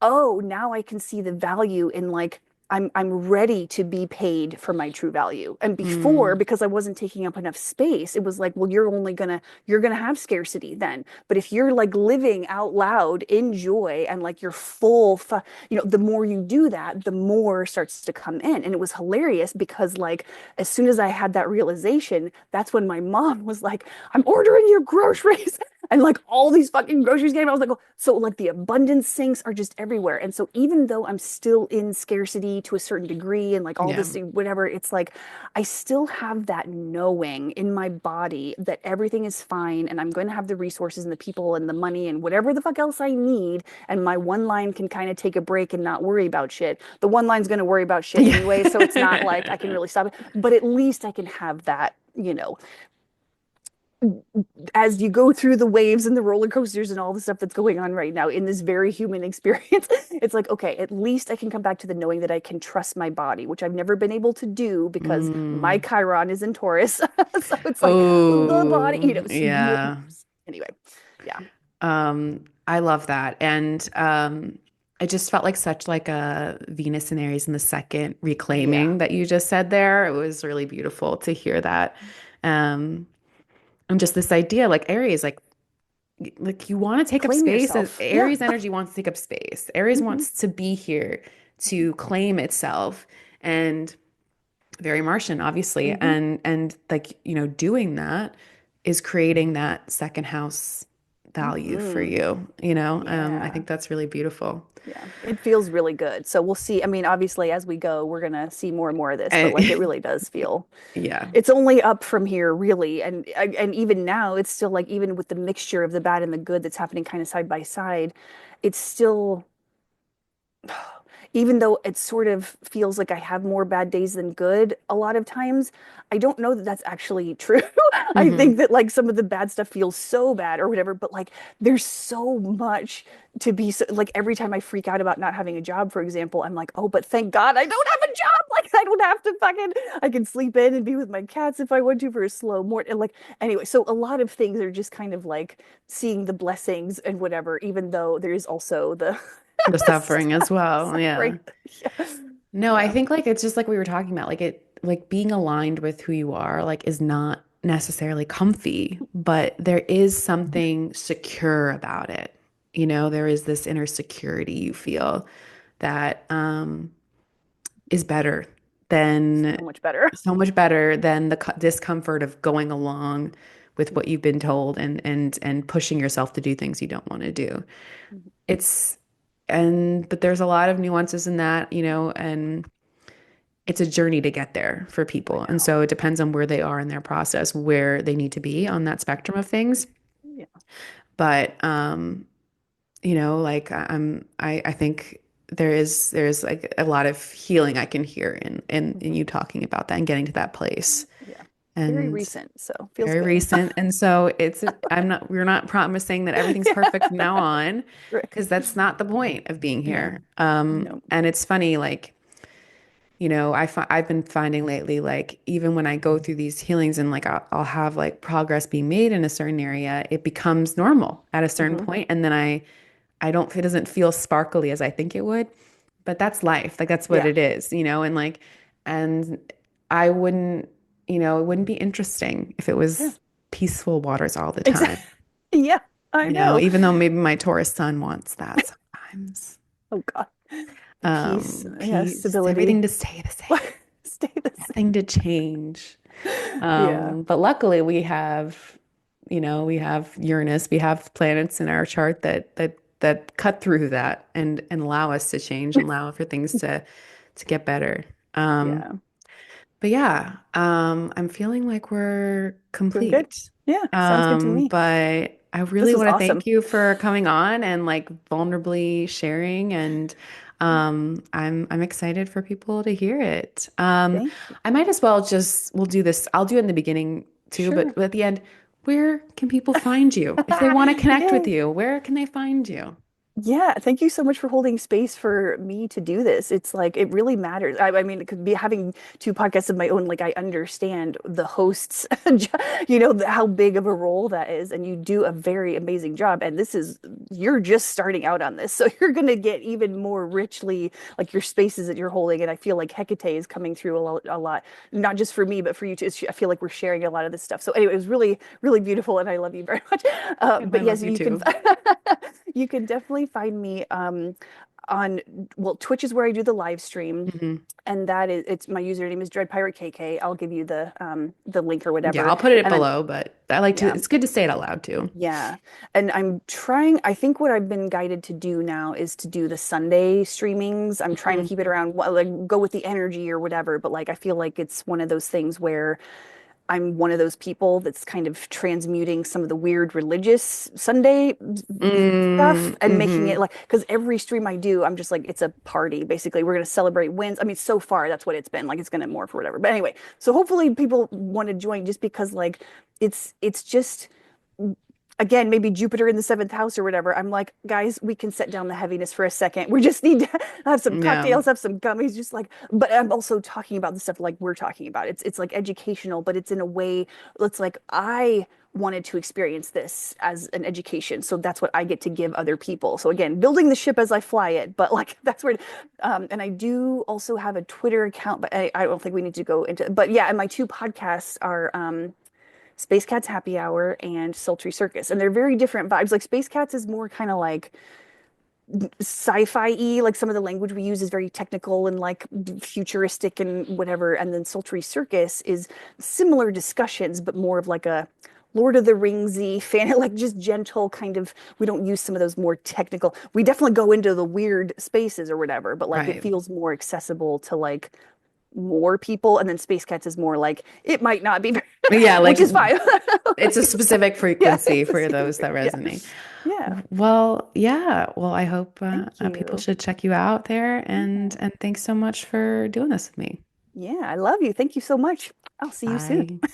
oh, now I can see the value in like, I'm ready to be paid for my true value. And before, Mm. because I wasn't taking up enough space, it was like, well, you're gonna have scarcity then. But if you're like living out loud in joy and like you're the more you do that, the more starts to come in. And it was hilarious because like as soon as I had that realization, that's when my mom was like, I'm ordering your groceries. And like all these fucking groceries came. I was like, oh, so like the abundance sinks are just everywhere. And so even though I'm still in scarcity to a certain degree and like all Yeah. this whatever, it's like I still have that knowing in my body that everything is fine and I'm going to have the resources and the people and the money and whatever the fuck else I need. And my one line can kind of take a break and not worry about shit. The one line's going to worry about shit anyway. So it's not like I can Yeah. really stop it. But at least I can have that, as you go through the waves and the roller coasters and all the stuff that's going on right now in this very human experience, it's like, okay, at least I can come back to the knowing that I can trust my body, which I've never been able to do because my Mm. Chiron is in Taurus. So it's like the body, Oh, yeah. anyway, yeah. I love that. And I just felt like such like a Venus and Aries in the second Yeah. reclaiming that you just said there. It was really beautiful to hear that. Um, and just this idea, like Aries, like you want to take up Claim space. yourself. Yeah. Aries energy wants to take up space. Aries Hmm. wants to be here to claim itself and very Martian, obviously. Hmm. And like, doing that is creating that second house value for Hmm. you, I Yeah. think that's really beautiful. Yeah. It feels really good. So we'll see. I mean, obviously, as we go, we're gonna see more and more of this, but And like it really does feel yeah. it's only up from here, really. And even now, it's still like even with the mixture of the bad and the good that's happening kind of side by side, it's still even though it sort of feels like I have more bad days than good a lot of times, I don't know that that's actually true. I Hmm. think that like some of the bad stuff feels so bad or whatever, but like there's so much to be so, like every time I freak out about not having a job, for example, I'm like, oh, but thank God I don't have a job. Like I don't have to fucking, I can sleep in and be with my cats if I want to for a slow morning. And like, anyway, so a lot of things are just kind of like seeing the blessings and whatever, even though there's also the The suffering as well. suffering. Yeah. Yeah. No, I Yeah. think like it's just like we were talking about, like being aligned with who you are, like is not necessarily comfy, but there is something secure about it. There is this inner security you feel that is better than So much better. so much better than the discomfort of going along with what you've been told and pushing yourself to do things you don't want to do. It's but there's a lot of nuances in that, and it's a journey to get there for I people. And know. so it depends on where they are in their process, where they need to be on that spectrum of things. Yeah. But like I think there's like a lot of healing I can hear in Hmm. you talking about that and getting to that place. Yeah. Very And recent, so feels very good. recent. And so we're not promising that everything's perfect from now on, Right. because that's not the point of being Yeah. here. No. And it's funny, like, I've been finding lately, like, even when I go through these healings and like I'll have like progress being made in a certain area, it becomes normal at a certain Hmm. point, and then I don't, it doesn't feel sparkly as I think it would, but that's life. Like that's what Yeah. it is, and like, and I wouldn't, it wouldn't be interesting if it Yeah. was peaceful waters all the Exactly. time, Yeah. I know. even though maybe my Taurus sun wants that sometimes. Oh God. Peace. Yeah. Peace, everything Stability. to stay the same, Stay the nothing to change. same. Yeah. But luckily we have Uranus, we have planets in our chart that cut through that and allow us to change and allow for things to get better. Um, Yeah. but yeah, I'm feeling like we're Doing good. complete. Yeah. Sounds good to me. But I This really was want to thank awesome. you for coming on and like vulnerably sharing, and I'm excited for people to hear it. Thank you. I might as well just we'll do this. I'll do it in the beginning too, Sure. but at the end, where can people find you? If they want to connect with Yay. you, where can they find you? Yeah, thank you so much for holding space for me to do this. It's like it really matters. I mean, it could be having two podcasts of my own. Like I understand the hosts, how big of a role that is, and you do a very amazing job. And this is you're just starting out on this, so you're gonna get even more richly like your spaces that you're holding. And I feel like Hecate is coming through a lot, not just for me, but for you too. I feel like we're sharing a lot of this stuff. So anyway, it was really, really beautiful, and I love you very much. I But love yes, you you can. too. You can definitely find me on well, Twitch is where I do the live stream, Mhm. and that is it's my username is Dread Pirate KK. I'll give you the link or Yeah, whatever. I'll put it And I'm below, but I like to, yeah, it's good to say it out loud too. yeah. And I'm trying, I think what I've been guided to do now is to do the Sunday streamings. I'm trying to Mhm. keep it around like go with the energy or whatever, but like I feel like it's one of those things where I'm one of those people that's kind of transmuting some of the weird religious Sunday stuff and making it Mhm. like, because every stream I do, I'm just like, it's a party. Basically, we're going to celebrate wins. I mean, so far, that's what it's been. Like, it's going to morph or whatever. But anyway, so hopefully people want to join just because, like, it's just again, maybe Jupiter in the seventh house or whatever. I'm like, guys, we can set down the heaviness for a second. We just need to have some Yeah. cocktails, have some gummies, just like, but I'm also talking about the stuff like we're talking about. It's like educational, but it's in a way, it's like I wanted to experience this as an education. So that's what I get to give other people. So again, building the ship as I fly it, but like that's where, and I do also have a Twitter account, but I don't think we need to go into, but yeah, and my two podcasts are, Space Cats Happy Hour and Sultry Circus. And they're very different vibes. Like Space Cats is more kind of like sci-fi-y, like some of the language we use is very technical and like futuristic and whatever. And then Sultry Circus is similar discussions, but more of like a Lord of the Ringsy fan, like just gentle kind of. We don't use some of those more technical. We definitely go into the weird spaces or whatever, but like it Right. feels more accessible to like more people. And then Space Cats is more like it might not be, Yeah, which like is fine. it's a specific Yeah, frequency it's a for those secret. that Yeah. resonate. Yeah. Well, yeah. Well, I hope Thank people you. should check you out there, Yeah. and thanks so much for doing this with me. Yeah, I love you. Thank you so much. I'll see you soon. Bye.